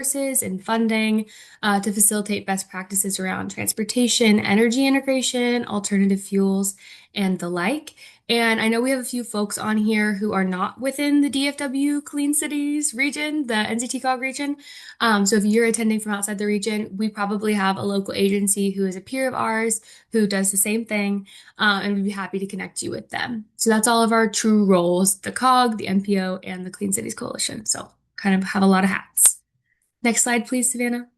resources and funding to facilitate best practices around transportation, energy integration, alternative fuels, and the like. And I know we have a few folks on here who are not within the DFW Clean Cities region, the NCTCOG region. So if you're attending from outside the region, we probably have a local agency who is a peer of ours who does the same thing, and we'd be happy to connect you with them. So that's all of our true roles, the COG, the NPO, and the Clean Cities Coalition. So kind of have a lot of hats. Next slide, please, Savannah.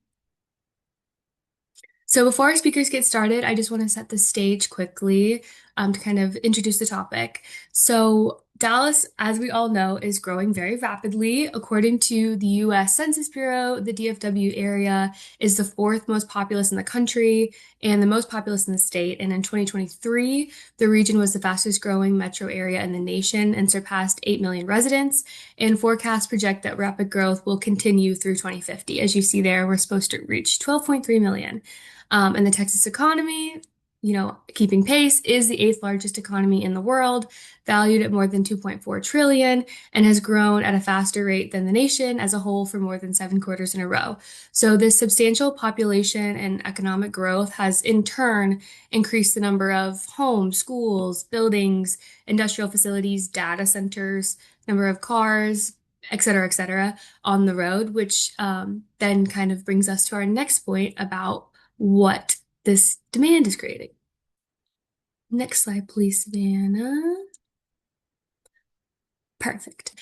So before our speakers get started, I just want to set the stage quickly to kind of introduce the topic. So Dallas, as we all know, is growing very rapidly. According to the US Census Bureau, the DFW area is the fourth most populous in the country and the most populous in the state. And in 2023, the region was the fastest growing metro area in the nation and surpassed 8 million residents. And forecasts project that rapid growth will continue through 2050. As you see there, we're supposed to reach 12.3 million. And the Texas economy, keeping pace, is the eighth largest economy in the world, valued at more than 2.4 trillion, and has grown at a faster rate than the nation as a whole for more than 7 quarters in a row. So this substantial population and economic growth has in turn increased the number of homes, schools, buildings, industrial facilities, data centers, number of cars, et cetera, on the road, which then kind of brings us to our next point about what this demand is creating. Next slide, please, Savannah. Perfect.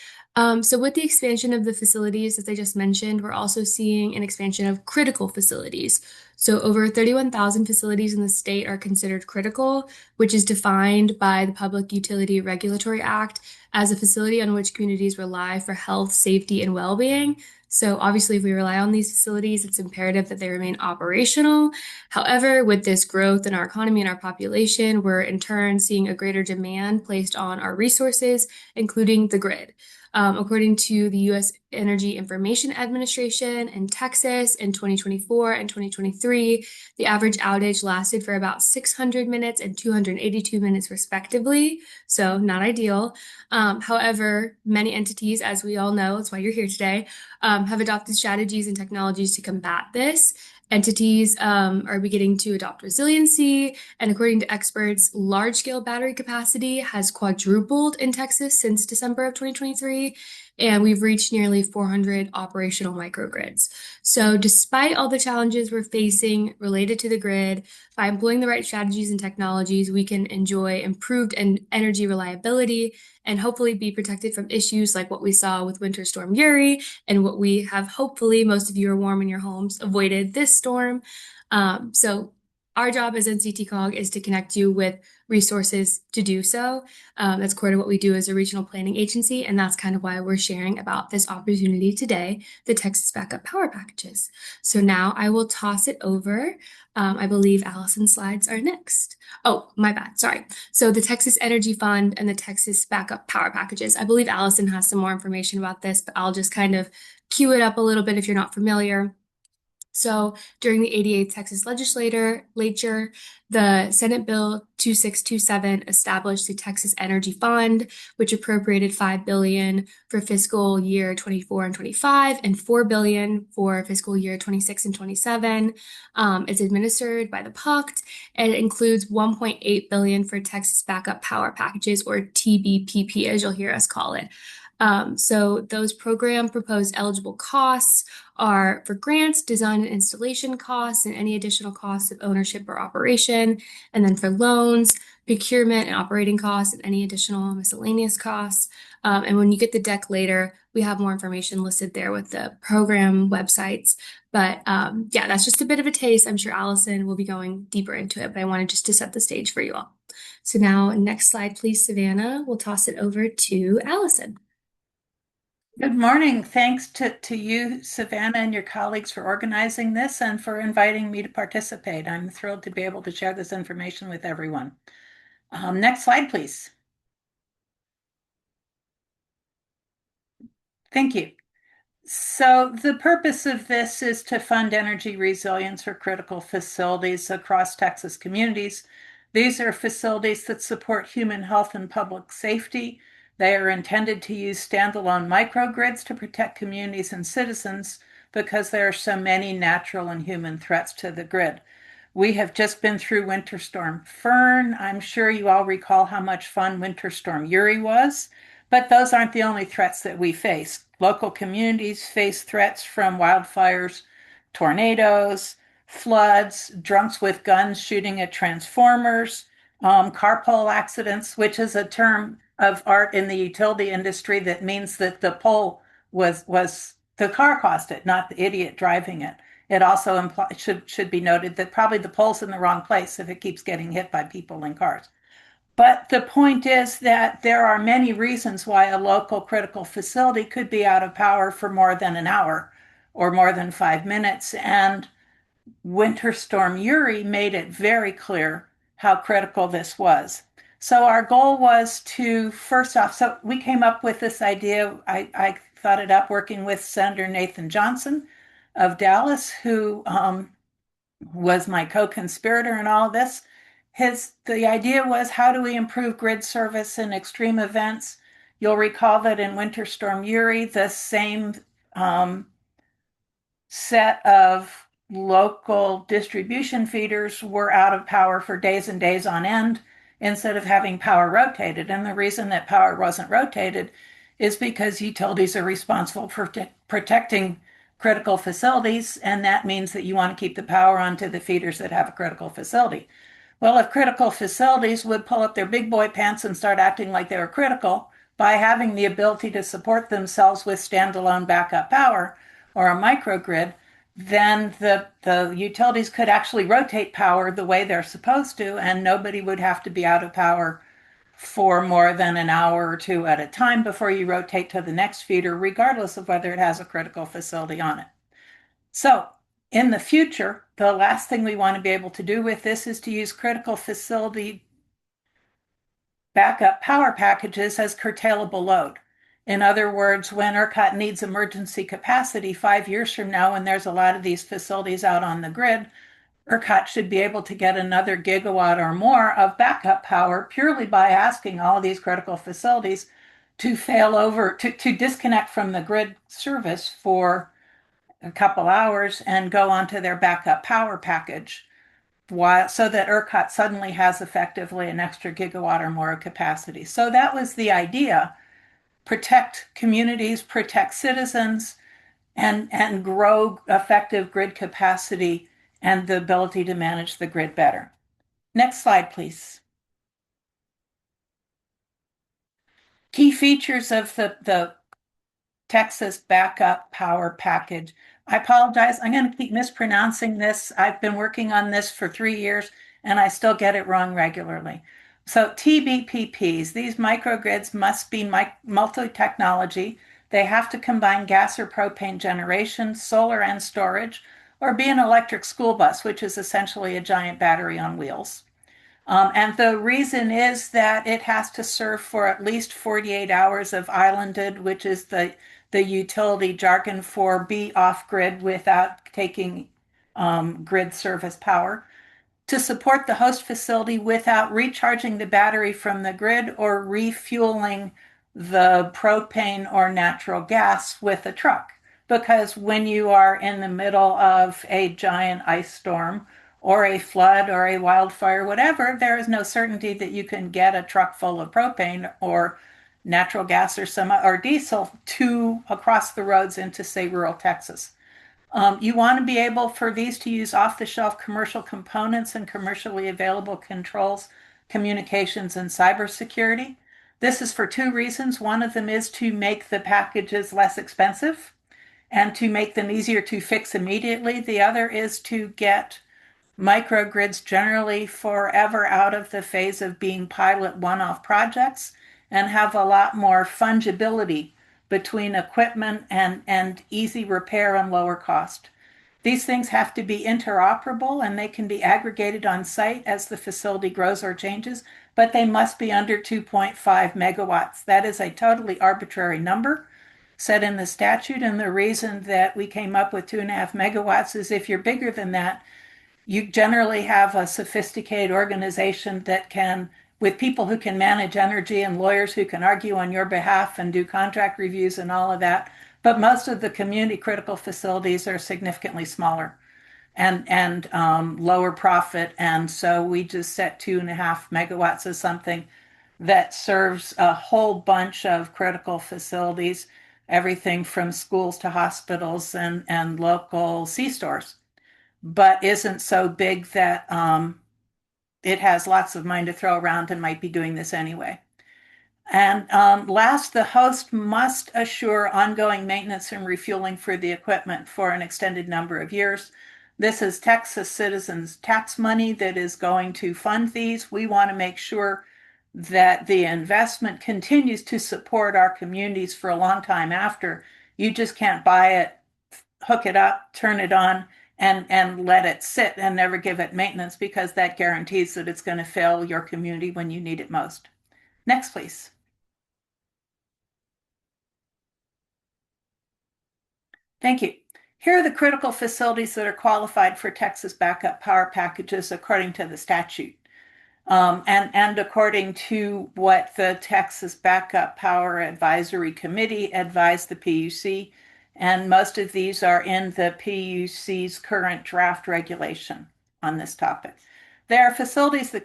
So with the expansion of the facilities, as I just mentioned, we're also seeing an expansion of critical facilities. So over 31,000 facilities in the state are considered critical, which is defined by the Public Utility Regulatory Act as a facility on which communities rely for health, safety, and well-being. So obviously, if we rely on these facilities, it's imperative that they remain operational. However, with this growth in our economy and our population, we're in turn seeing a greater demand placed on our resources, including the grid. According to the U.S. Energy Information Administration in Texas in 2024 and 2023, the average outage lasted for about 600 minutes and 282 minutes respectively, so not ideal. However, many entities, as we all know, that's why you're here today, have adopted strategies and technologies to combat this. Entities are beginning to adopt resiliency, and according to experts, large-scale battery capacity has quadrupled in Texas since December of 2023, and we've reached nearly 400 operational microgrids. So despite all the challenges we're facing related to the grid, by employing the right strategies and technologies, we can enjoy improved energy reliability and hopefully be protected from issues like what we saw with Winter Storm Uri and what we have hopefully, most of you are warm in your homes, avoided this storm. So our job as NCTCOG is to connect you with resources to do so. That's core to what we do as a regional planning agency, and that's kind of why we're sharing about this opportunity today, the Texas Backup Power Packages. So now I will toss it over. I believe Allison's slides are next. Oh, my bad, sorry. So the Texas Energy Fund and the Texas Backup Power Packages. I believe Allison has some more information about this, but I'll just kind of cue it up a little bit if you're not familiar. So during the 88th Texas Legislature, the Senate Bill 2627 established the Texas Energy Fund, which appropriated $5 billion for fiscal year 24 and 25 and $4 billion for fiscal year 26 and 27. It's administered by the PUCT, and it includes $1.8 billion for Texas Backup Power Packages, or TBPP, as you'll hear us call it. So those program proposed eligible costs are for grants, design and installation costs, and any additional costs of ownership or operation. And then for loans, procurement and operating costs, and any additional miscellaneous costs. And when you get the deck later, we have more information listed there with the program websites. But yeah, that's just a bit of a taste. I'm sure Allison will be going deeper into it, but I wanted just to set the stage for you all. So now, next slide, please, Savannah. We'll toss it over to Allison. Good morning. Thanks to you, Savannah, and your colleagues for organizing this and for inviting me to participate. I'm thrilled to be able to share this information with everyone. Next slide, please. Thank you. So the purpose of this is to fund energy resilience for critical facilities across Texas communities. These are facilities that support human health and public safety. They are intended to use standalone microgrids to protect communities and citizens, because there are so many natural and human threats to the grid. We have just been through Winter Storm Fern. I'm sure you all recall how much fun Winter Storm Uri was, but those aren't the only threats that we face. Local communities face threats from wildfires, tornadoes, floods, drunks with guns shooting at transformers, carpole accidents, which is a term of art in the utility industry that means that the pole was the car caused it, not the idiot driving it. It also should be noted that probably the pole's in the wrong place if it keeps getting hit by people in cars. But the point is that there are many reasons why a local critical facility could be out of power for more than an hour or more than 5 minutes. And Winter Storm Uri made it very clear how critical this was. So our goal was to first off, so we came up with this idea. I thought it up working with Senator Nathan Johnson of Dallas, who was my co-conspirator in all of this. The idea was, how do we improve grid service in extreme events? You'll recall that in Winter Storm Uri, the same set of local distribution feeders were out of power for days and days on end instead of having power rotated. And the reason that power wasn't rotated is because utilities are responsible for protecting critical facilities, and that means that you want to keep the power onto the feeders that have a critical facility. Well, if critical facilities would pull up their big boy pants and start acting like they were critical by having the ability to support themselves with standalone backup power or a microgrid, then the utilities could actually rotate power the way they're supposed to, and nobody would have to be out of power for more than an hour or two at a time before you rotate to the next feeder, regardless of whether it has a critical facility on it. So in the future, the last thing we want to be able to do with this is to use critical facility backup power packages as curtailable load. In other words, when ERCOT needs emergency capacity 5 years from now, when there's a lot of these facilities out on the grid, ERCOT should be able to get another gigawatt or more of backup power purely by asking all of these critical facilities to fail over, to disconnect from the grid service for a couple hours and go onto their backup power package, so that ERCOT suddenly has effectively an extra gigawatt or more of capacity. So that was the idea. Protect communities, protect citizens, and grow effective grid capacity and the ability to manage the grid better. Next slide, please. Key features of the Texas Backup Power Package. I apologize. I'm going to keep mispronouncing this. I've been working on this for 3 years and I still get it wrong regularly. So TBPPs, these microgrids must be multi-technology. They have to combine gas or propane generation, solar and storage, or be an electric school bus, which is essentially a giant battery on wheels. And the reason is that it has to serve for at least 48 hours of islanded, which is the utility jargon for be off grid without taking grid service power, to support the host facility without recharging the battery from the grid or refueling the propane or natural gas with a truck. Because when you are in the middle of a giant ice storm or a flood or a wildfire, whatever, there is no certainty that you can get a truck full of propane or natural gas or diesel to across the roads into, say, rural Texas. You want to be able for these to use off-the-shelf commercial components and commercially available controls, communications, and cybersecurity. This is for two reasons. One of them is to make the packages less expensive and to make them easier to fix immediately. The other is to get microgrids generally forever out of the phase of being pilot one-off projects and have a lot more fungibility between equipment and easy repair and lower cost. These things have to be interoperable and they can be aggregated on site as the facility grows or changes, but they must be under 2.5 megawatts. That is a totally arbitrary number set in the statute, and the reason that we came up with 2.5 megawatts is if you're bigger than that, you generally have a sophisticated organization that can, with people who can manage energy and lawyers who can argue on your behalf and do contract reviews and all of that. but most of the community critical facilities are significantly smaller and lower profit. And so we just set 2.5 megawatts as something that serves a whole bunch of critical facilities, everything from schools to hospitals and local C-stores, but isn't so big that it has lots of money to throw around and might be doing this anyway. And last, the host must assure ongoing maintenance and refueling for the equipment for an extended number of years. This is Texas citizens' tax money that is going to fund these. We want to make sure that the investment continues to support our communities for a long time after. You just can't buy it, hook it up, turn it on, and let it sit and never give it maintenance, because that guarantees that it's going to fail your community when you need it most. Next, please. Thank you. Here are the critical facilities that are qualified for Texas backup power packages according to the statute. And according to what the Texas Backup Power Advisory Committee advised the PUC, and most of these are in the PUC's current draft regulation on this topic. They are facilities that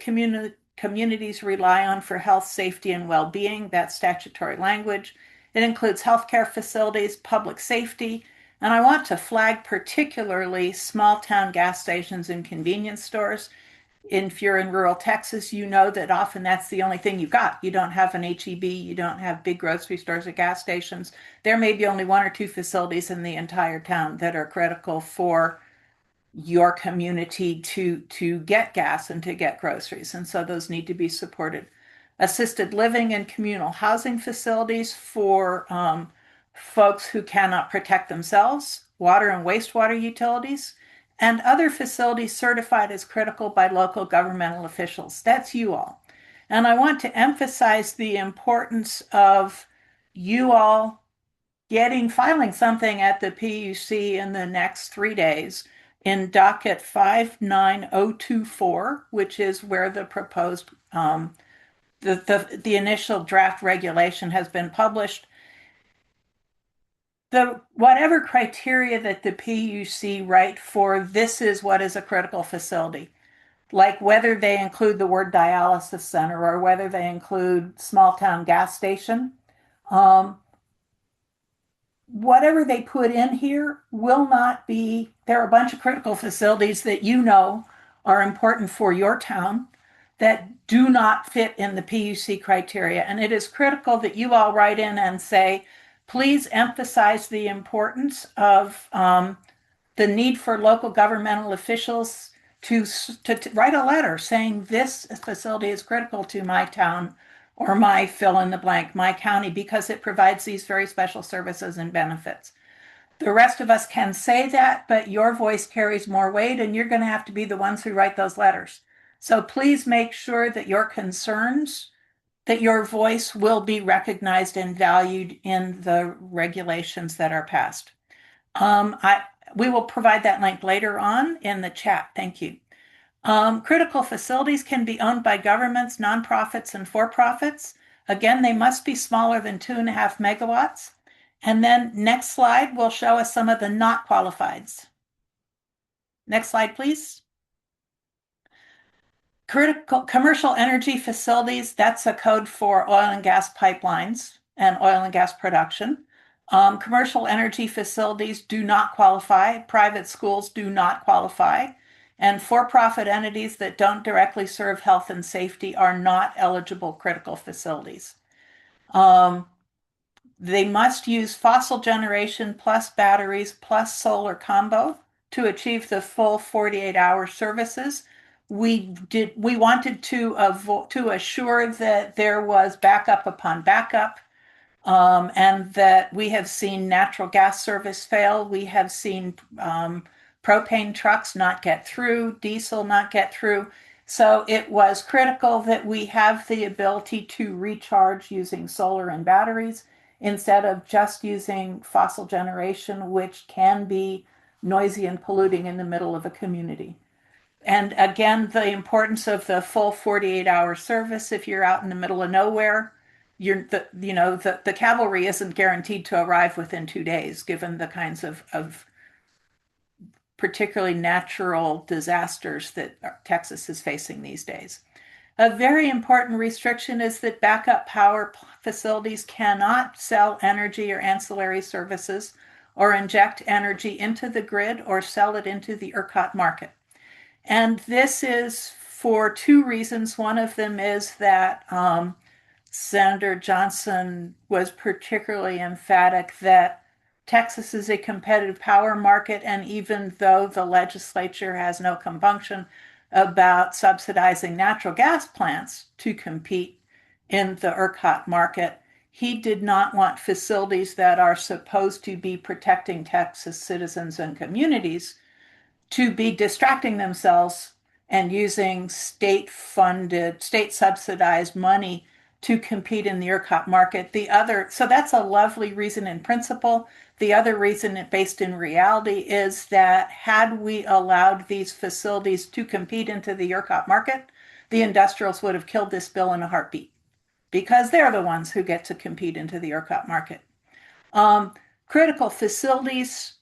communities rely on for health, safety, and well-being. That's statutory language. It includes healthcare facilities, public safety, and I want to flag particularly small town gas stations and convenience stores. If you're in rural Texas, you know that often that's the only thing you've got. You don't have an HEB, you don't have big grocery stores or gas stations. There may be only one or two facilities in the entire town that are critical for your community to get gas and to get groceries. And so those need to be supported. Assisted living and communal housing facilities for folks who cannot protect themselves, water and wastewater utilities, and other facilities certified as critical by local governmental officials. That's you all. And I want to emphasize the importance of you all filing something at the PUC in the next 3 days in docket 59024, which is where the proposed the initial draft regulation has been published. The whatever criteria that the PUC write for this is what is a critical facility, like whether they include the word dialysis center or whether they include small town gas station, um, whatever they put in here will not be, there are a bunch of critical facilities that you know are important for your town that do not fit in the PUC criteria. And it is critical that you all write in and say, please emphasize the importance of the need for local governmental officials to write a letter saying this facility is critical to my town or my fill in the blank, my county, because it provides these very special services and benefits. The rest of us can say that, but your voice carries more weight, and you're going to have to be the ones who write those letters. So please make sure that your concerns, that your voice will be recognized and valued in the regulations that are passed. We will provide that link later on in the chat. Thank you. Critical facilities can be owned by governments, nonprofits, and for-profits. Again, they must be smaller than 2.5 megawatts. And then next slide will show us some of the not qualifieds. Next slide, please. Critical commercial energy facilities, that's a code for oil and gas pipelines and oil and gas production. Commercial energy facilities do not qualify. Private schools do not qualify. And for-profit entities that don't directly serve health and safety are not eligible critical facilities. They must use fossil generation plus batteries plus solar combo to achieve the full 48-hour services. We wanted to assure that there was backup upon backup, and that we have seen natural gas service fail. We have seen propane trucks not get through, diesel not get through. So it was critical that we have the ability to recharge using solar and batteries instead of just using fossil generation, which can be noisy and polluting in the middle of a community. And again, the importance of the full 48-hour service if you're out in the middle of nowhere. the cavalry isn't guaranteed to arrive within 2 days, given the kinds of particularly natural disasters that Texas is facing these days. A very important restriction is that backup power facilities cannot sell energy or ancillary services or inject energy into the grid or sell it into the ERCOT market. And this is for two reasons. One of them is that Senator Johnson was particularly emphatic that Texas is a competitive power market, and even though the legislature has no compunction about subsidizing natural gas plants to compete in the ERCOT market, he did not want facilities that are supposed to be protecting Texas citizens and communities to be distracting themselves and using state funded, state subsidized money to compete in the ERCOT market. So that's a lovely reason in principle. The other reason, based in reality, is that had we allowed these facilities to compete into the ERCOT market, the industrials would have killed this bill in a heartbeat because they're the ones who get to compete into the ERCOT market. Um, Critical facilities,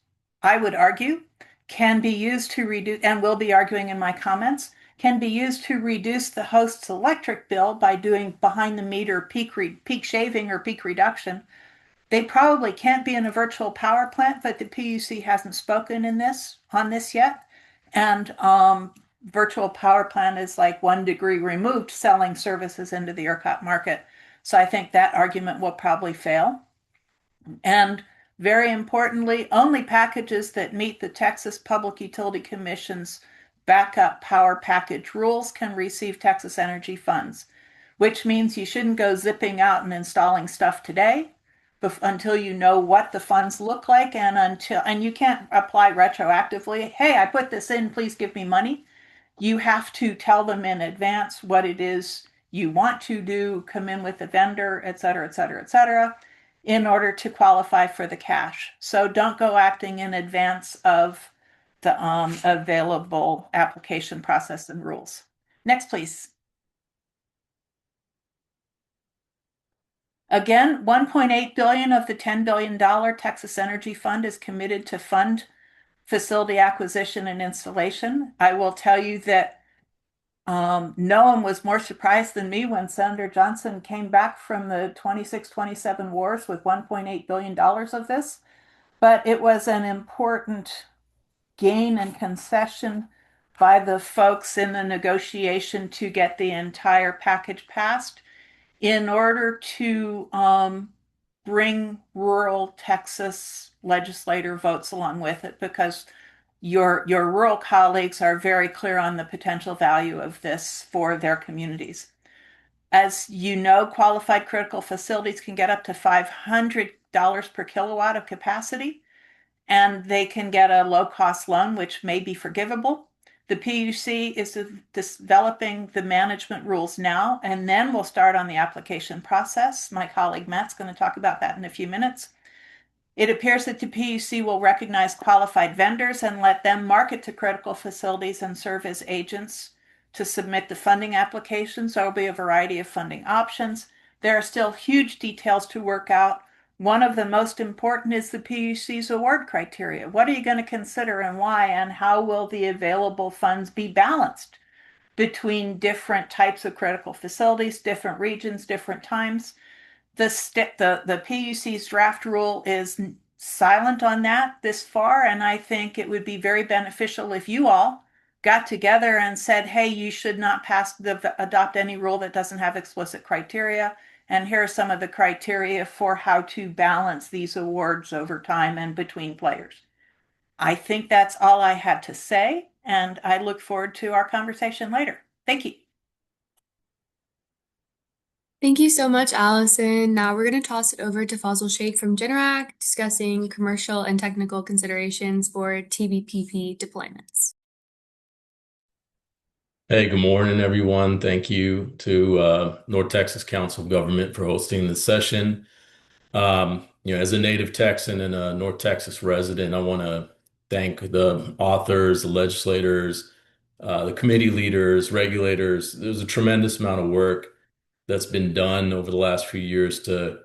I would argue, can be used to reduce, and will be arguing in my comments, can be used to reduce the host's electric bill by doing behind the meter peak shaving or peak reduction. They probably can't be in a virtual power plant, but the PUC hasn't spoken on this yet. And virtual power plant is like 1 degree removed selling services into the ERCOT market. So I think that argument will probably fail. And very importantly, only packages that meet the Texas Public Utility Commission's backup power package rules can receive Texas Energy funds, which means you shouldn't go zipping out and installing stuff today until you know what the funds look like, and you can't apply retroactively. Hey, I put this in, please give me money. You have to tell them in advance what it is you want to do, come in with the vendor, et cetera, et cetera, et cetera, in order to qualify for the cash. So don't go acting in advance of the available application process and rules. Next, please. Again, 1.8 billion of the $10 billion Texas Energy Fund is committed to fund facility acquisition and installation. I will tell you that no one was more surprised than me when Senator Johnson came back from the 26-27 wars with $1.8 billion of this. But it was an important gain and concession by the folks in the negotiation to get the entire package passed in order to bring rural Texas legislator votes along with it, because your rural colleagues are very clear on the potential value of this for their communities. As you know, qualified critical facilities can get up to $500 per kilowatt of capacity, and they can get a low-cost loan, which may be forgivable. The PUC is developing the management rules now, and then we'll start on the application process. My colleague Matt's going to talk about that in a few minutes. It appears that the PUC will recognize qualified vendors and let them market to critical facilities and serve as agents to submit the funding applications. There will be a variety of funding options. There are still huge details to work out. One of the most important is the PUC's award criteria. What are you going to consider and why, and how will the available funds be balanced between different types of critical facilities, different regions, different times? The PUC's draft rule is silent on that this far, and I think it would be very beneficial if you all got together and said, hey, you should not adopt any rule that doesn't have explicit criteria, and here are some of the criteria for how to balance these awards over time and between players. I think that's all I had to say, and I look forward to our conversation later. Thank you. Thank you so much, Allison. Now we're going to toss it over to Fazil Sheikh from Generac, discussing commercial and technical considerations for TBPP deployments. Hey, good morning, everyone. Thank you to North Texas Council of Government for hosting this session. As a native Texan and a North Texas resident, I want to thank the authors, the legislators, the committee leaders, regulators. There's a tremendous amount of work that's been done over the last few years to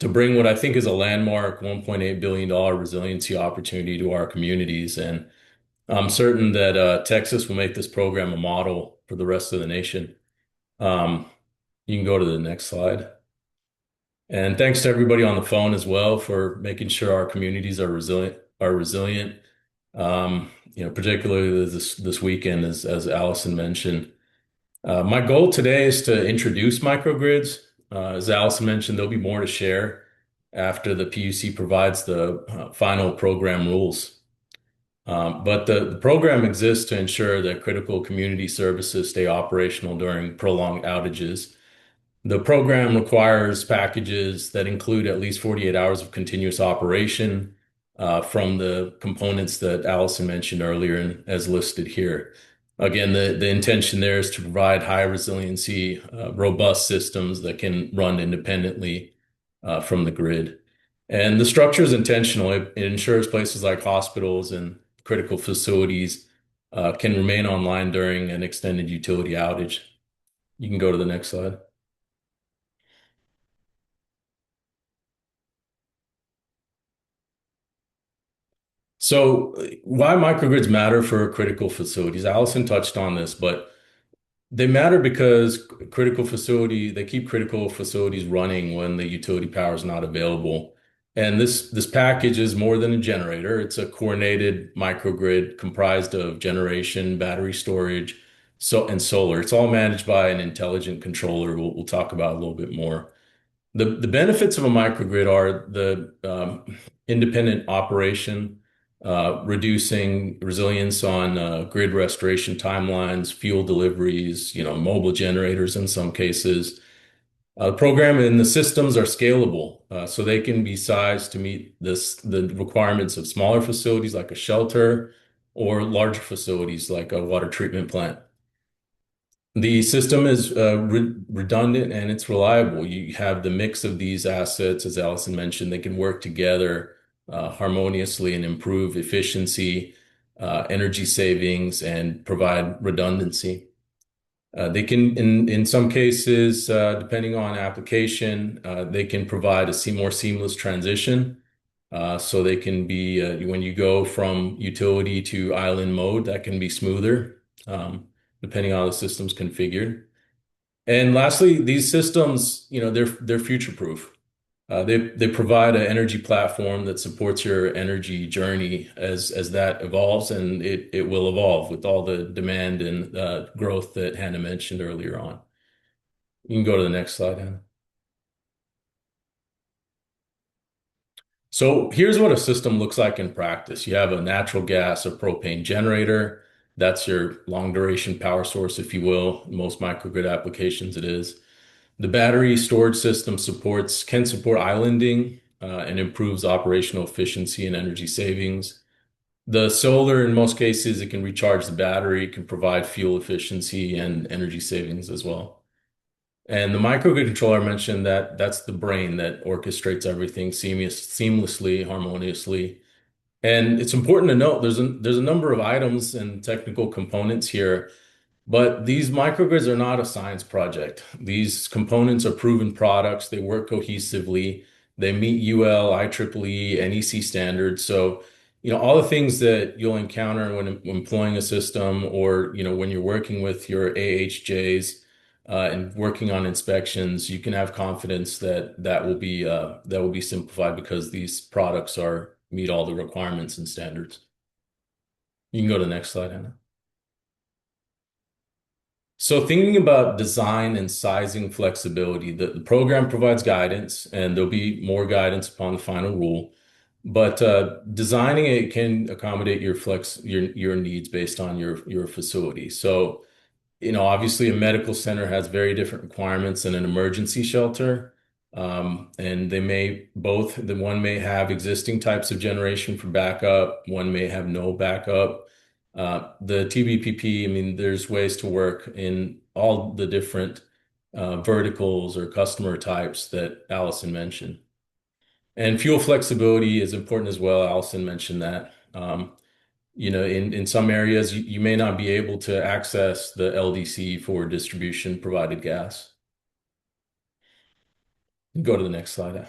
bring what I think is a landmark $1.8 billion resiliency opportunity to our communities. And I'm certain that Texas will make this program a model for the rest of the nation. Um, you can go to the next slide. And thanks to everybody on the phone as well for making sure our communities are resilient, are resilient. Particularly this weekend, as Allison mentioned. My goal today is to introduce microgrids. As Allison mentioned, there'll be more to share after the PUC provides the final program rules. But the program exists to ensure that critical community services stay operational during prolonged outages. The program requires packages that include at least 48 hours of continuous operation from the components that Allison mentioned earlier and as listed here. Again, the intention there is to provide high resiliency, robust systems that can run independently from the grid. And the structure is intentional. It ensures places like hospitals and critical facilities can remain online during an extended utility outage. You can go to the next slide. So, why microgrids matter for critical facilities? Allison touched on this, but they matter because they keep critical facilities running when the utility power is not available. And this package is more than a generator. It's a coordinated microgrid comprised of generation, battery storage, and solar. It's all managed by an intelligent controller. We'll talk about a little bit more. The benefits of a microgrid are the independent operation, reducing resilience on grid restoration timelines, fuel deliveries, mobile generators in some cases. The program and the systems are scalable, so they can be sized to meet the requirements of smaller facilities like a shelter or larger facilities like a water treatment plant. The system is redundant and it's reliable. You have the mix of these assets, as Allison mentioned, they can work together harmoniously and improve efficiency, energy savings, and provide redundancy. They can, in some cases, depending on application, they can provide a more seamless transition. So they can be, when you go from utility to island mode, that can be smoother. Depending on how the system's configured. And lastly, these systems, they're future-proof. They provide an energy platform that supports your energy journey as that evolves, and it will evolve with all the demand and growth that Hannah mentioned earlier on. You can go to the next slide, Hannah. So here's what a system looks like in practice. You have a natural gas or propane generator. That's your long duration power source, if you will. In most microgrid applications, it is. The battery storage system can support islanding and improves operational efficiency and energy savings. The solar, in most cases, it can recharge the battery, can provide fuel efficiency and energy savings as well. And the microgrid controller mentioned that that's the brain that orchestrates everything seamlessly, harmoniously. And it's important to note there's a number of items and technical components here, but these microgrids are not a science project. These components are proven products. They work cohesively. They meet UL, IEEE, NEC standards. So, all the things that you'll encounter when employing a system or, when you're working with your AHJs and working on inspections, you can have confidence that will be simplified because these products meet all the requirements and standards. You can go to the next slide, Hannah. So thinking about design and sizing flexibility, the program provides guidance, and there'll be more guidance upon the final rule. But designing it can accommodate your needs based on your facility. So obviously a medical center has very different requirements than an emergency shelter. And the one may have existing types of generation for backup, one may have no backup. The TBPP, I mean, there's ways to work in all the different verticals or customer types that Allison mentioned. And fuel flexibility is important as well. Allison mentioned that. In some areas, you may not be able to access the LDC for distribution provided gas. Go to the next slide.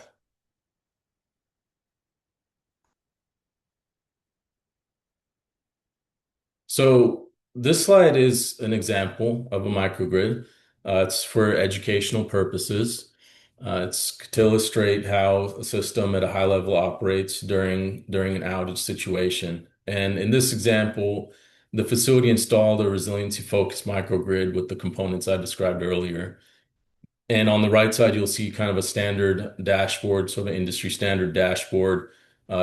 So this slide is an example of a microgrid. It's for educational purposes. It's to illustrate how a system at a high level operates during an outage situation. And in this example, the facility installed a resiliency-focused microgrid with the components I described earlier. And on the right side, you'll see kind of a standard dashboard, sort of industry standard dashboard,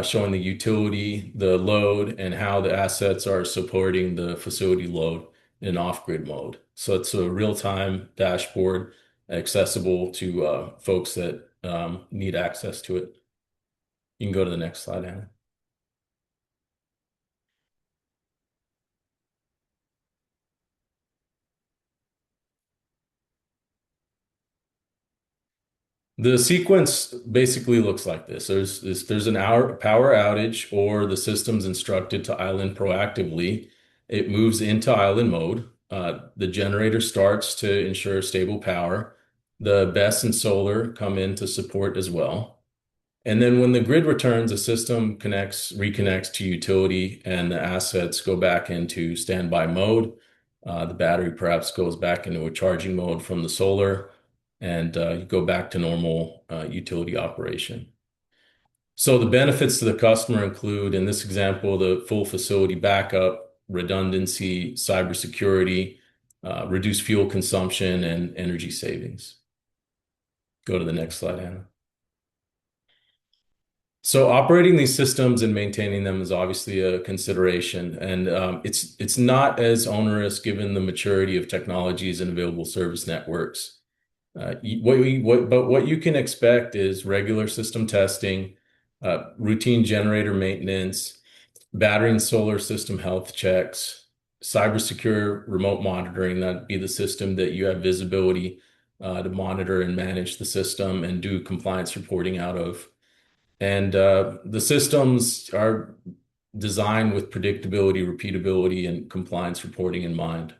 showing the utility, the load, and how the assets are supporting the facility load in off-grid mode. So it's a real-time dashboard accessible to folks that need access to it. You can go to the next slide, Anna. The sequence basically looks like this. There's an hour power outage or the system's instructed to island proactively. It moves into island mode. The generator starts to ensure stable power. The BESS and solar come in to support as well. And then when the grid returns, the system reconnects to utility, and the assets go back into standby mode. The battery perhaps goes back into a charging mode from the solar, and you go back to normal utility operation. So the benefits to the customer include, in this example, the full facility backup, redundancy, cybersecurity, reduced fuel consumption, and energy savings. Go to the next slide, Hannah. So operating these systems and maintaining them is obviously a consideration, and it's not as onerous given the maturity of technologies and available service networks. What you can expect is regular system testing, routine generator maintenance, battery and solar system health checks, cybersecure remote monitoring. That'd be the system that you have visibility to monitor and manage the system and do compliance reporting out of. And the systems are designed with predictability, repeatability, and compliance reporting in mind.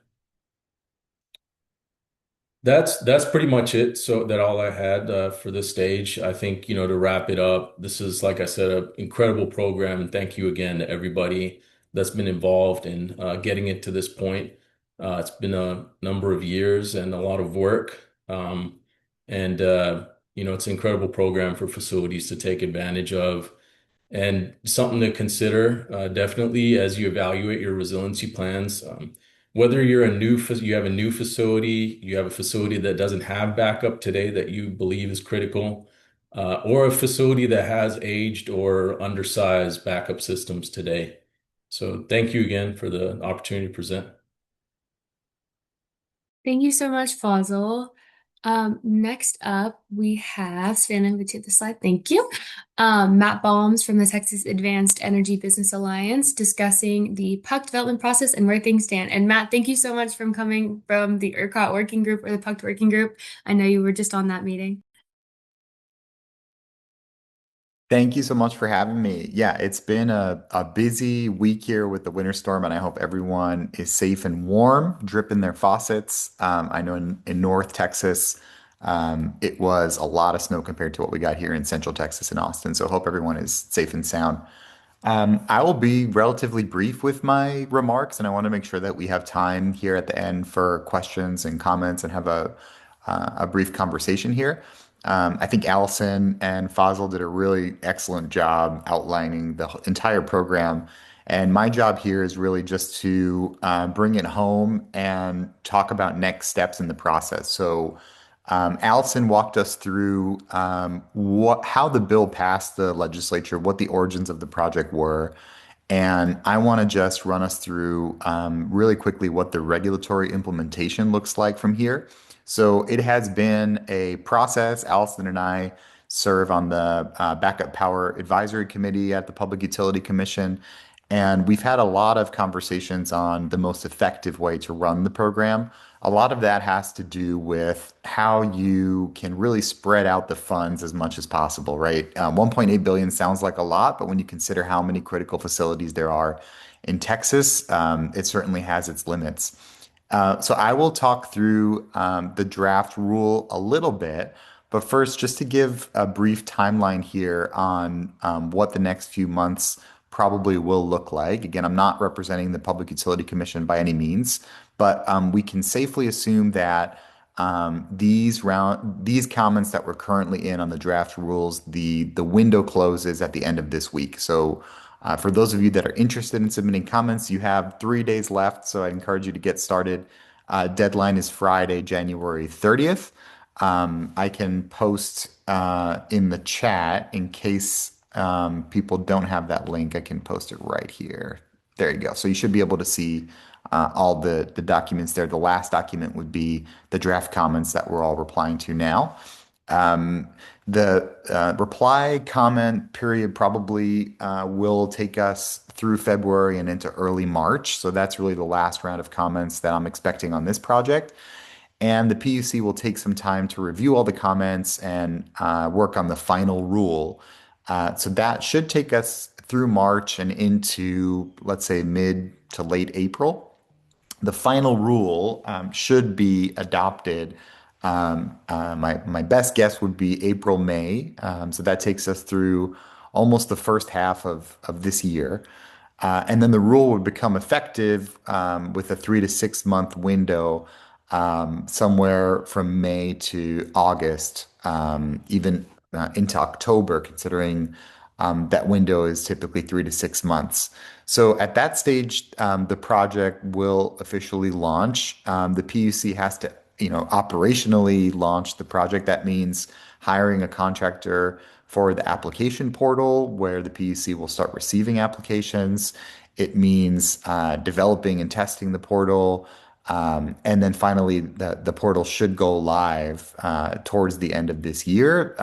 That's pretty much it. So that all I had for this stage. I think, to wrap it up, this is, like I said, an incredible program. And thank you again to everybody that's been involved in getting it to this point. It's been a number of years and a lot of work. And it's an incredible program for facilities to take advantage of. And something to consider, definitely as you evaluate your resiliency plans. Whether you have a new facility, you have a facility that doesn't have backup today that you believe is critical, or a facility that has aged or undersized backup systems today. So thank you again for the opportunity to present. Thank you so much, Fazil. Next up, we have, Savannah, we take the slide. Thank you. Matt Balms from the Texas Advanced Energy Business Alliance discussing the PUC development process and where things stand. And Matt, thank you so much for coming from the ERCOT working group or the PUC working group. I know you were just on that meeting. Thank you so much for having me. Yeah, it's been a busy week here with the winter storm, and I hope everyone is safe and warm, dripping their faucets. I know in North Texas, it was a lot of snow compared to what we got here in Central Texas and Austin. So hope everyone is safe and sound. I will be relatively brief with my remarks, and I want to make sure that we have time here at the end for questions and comments and have a brief conversation here. I think Allison and Fazil did a really excellent job outlining the entire program. And my job here is really just to bring it home and talk about next steps in the process. So, Allison walked us through how the bill passed the legislature, what the origins of the project were. And I want to just run us through really quickly what the regulatory implementation looks like from here. So it has been a process. Allison and I serve on the Backup Power Advisory Committee at the Public Utility Commission. And we've had a lot of conversations on the most effective way to run the program. A lot of that has to do with how you can really spread out the funds as much as possible, right? 1.8 billion sounds like a lot, but when you consider how many critical facilities there are in Texas, it certainly has its limits. So I will talk through the draft rule a little bit, But first, just to give a brief timeline here on what the next few months probably will look like. Again, I'm not representing the Public Utility Commission by any means, but we can safely assume that these comments that we're currently in on the draft rules, the window closes at the end of this week. So for those of you that are interested in submitting comments, you have 3 days left. So I encourage you to get started. Deadline is Friday, January 30th. I can post in the chat in case people don't have that link. I can post it right here. There you go. So you should be able to see all the documents there. The last document would be the draft comments that we're all replying to now. The reply comment period probably will take us through February and into early March. So that's really the last round of comments that I'm expecting on this project. And the PUC will take some time to review all the comments and work on the final rule. So that should take us through March and into, let's say, mid to late April. The final rule should be adopted. My best guess would be April, May. So that takes us through almost the first half of this year. And then the rule would become effective with a 3 to 6 month window, somewhere from May to August, even into October, considering that window is typically 3 to 6 months. So at that stage, the project will officially launch. The PUC has to, operationally launch the project. That means hiring a contractor for the application portal where the PUC will start receiving applications. It means developing and testing the portal. And then finally, the portal should go live towards the end of this year.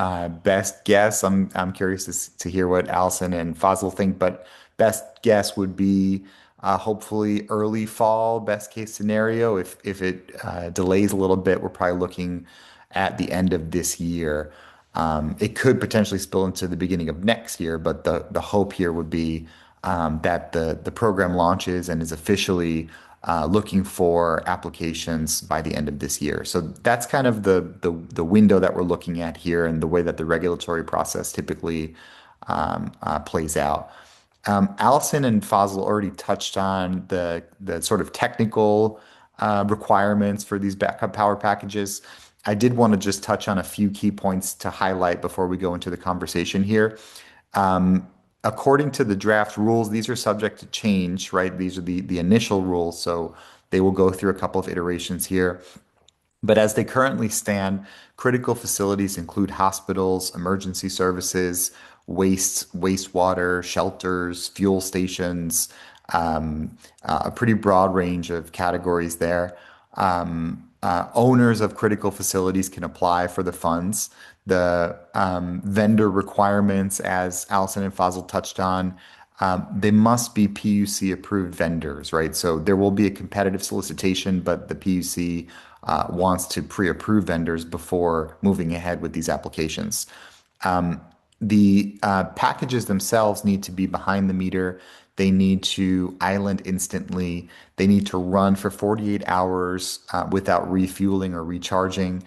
Best guess, I'm curious to hear what Allison and Fazil think, but best guess would be hopefully early fall, best case scenario. If it delays a little bit, we're probably looking at the end of this year. It could potentially spill into the beginning of next year, but the hope here would be that the program launches and is officially looking for applications by the end of this year. So that's kind of the window that we're looking at here and the way that the regulatory process typically plays out. Allison and Fazil already touched on the sort of technical requirements for these backup power packages. I did want to just touch on a few key points to highlight before we go into the conversation here. According to the draft rules, these are subject to change, right? These are the initial rules, so they will go through a couple of iterations here. But as they currently stand, critical facilities include hospitals, emergency services, wastewater, shelters, fuel stations, a pretty broad range of categories there. Owners of critical facilities can apply for the funds. The vendor requirements, as Allison and Fazil touched on, they must be PUC approved vendors, right? So there will be a competitive solicitation, but the PUC wants to pre-approve vendors before moving ahead with these applications. The packages themselves need to be behind the meter. They need to island instantly. They need to run for 48 hours without refueling or recharging.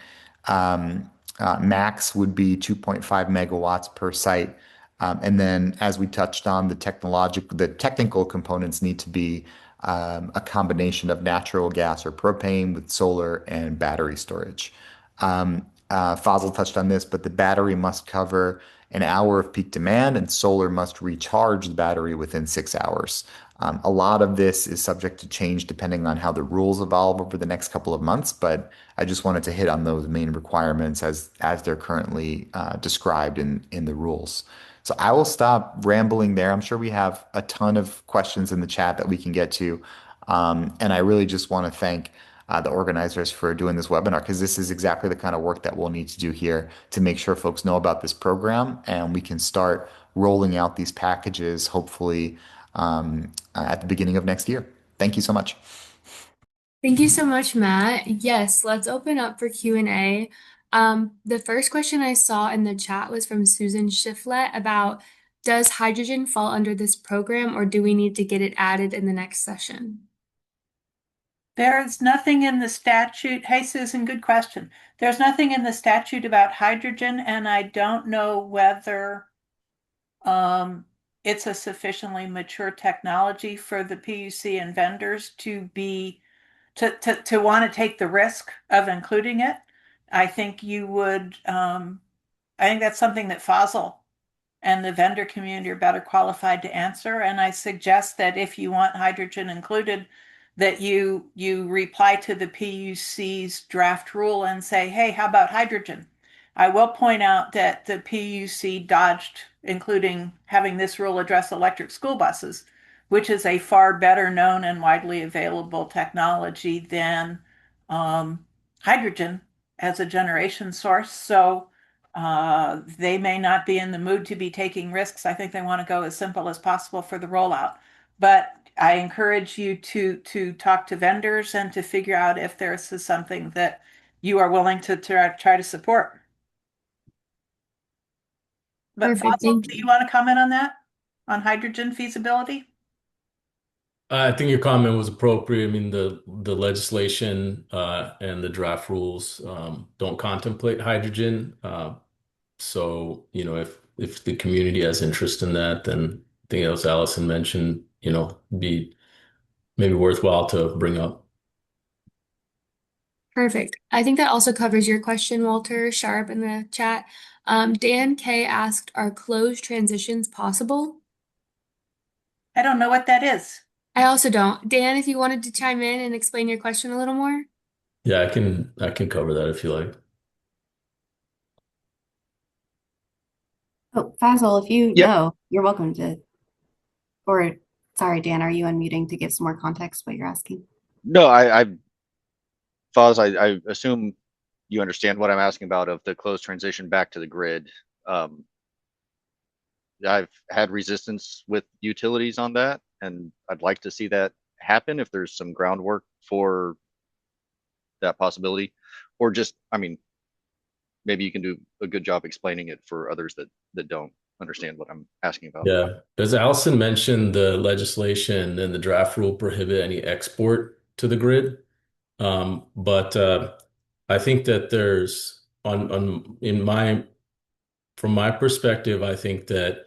Max would be 2.5 megawatts per site. And then, as we touched on, the technical components need to be a combination of natural gas or propane with solar and battery storage. Fazil touched on this, but the battery must cover an hour of peak demand, and solar must recharge the battery within 6 hours. A lot of this is subject to change depending on how the rules evolve over the next couple of months, but I just wanted to hit on those main requirements as they're currently described in the rules. So I will stop rambling there. I'm sure we have a ton of questions in the chat that we can get to. And I really just want to thank the organizers for doing this webinar because this is exactly the kind of work that we'll need to do here to make sure folks know about this program and we can start rolling out these packages hopefully at the beginning of next year. Thank you so much. Thank you so much, Matt. Yes, let's open up for Q&A. The first question I saw in the chat was from Susan Shiflett about, does hydrogen fall under this program or do we need to get it added in the next session? There's nothing in the statute. Hey, Susan, good question. There's nothing in the statute about hydrogen, and I don't know whether um, it's a sufficiently mature technology for the PUC and vendors to be to want to take the risk of including it. I think you would. I think that's something that Fossil and the vendor community are better qualified to answer. And I suggest that if you want hydrogen included, that you reply to the PUC's draft rule and say, hey, how about hydrogen? I will point out that the PUC dodged including having this rule address electric school buses, which is a far better known and widely available technology than um, hydrogen as a generation source. So they may not be in the mood to be taking risks. I think they want to go as simple as possible for the rollout. But I encourage you to talk to vendors and to figure out if there's something that you are willing to try to support. But Perfect. Fossil, Thank do you you. want to comment on that? On hydrogen feasibility? I think your comment was appropriate. I mean, the legislation and the draft rules don't contemplate hydrogen. So, if the community has interest in that, then I think as Allison mentioned, be maybe worthwhile to bring up. Perfect. I think that also covers your question, Walter Sharp, in the chat. Dan K asked, are closed transitions possible? I don't know what that is. I also don't. Dan, if you wanted to chime in and explain your question a little more. Yeah, I can cover that if you like. Oh, Faisal, if you Yep. know, you're welcome to, or sorry, Dan, are you unmuting to give some more context what you're asking? No, Foz, I assume you understand what I'm asking about of the closed transition back to the grid. Um, I've had resistance with utilities on that, and I'd like to see that happen if there's some groundwork for that possibility, or just, I mean, maybe you can do a good job explaining it for others that don't understand what I'm asking about. Yeah. As Allison mentioned, the legislation and the draft rule prohibit any export to the grid. But I think that there's on in my from my perspective, I think that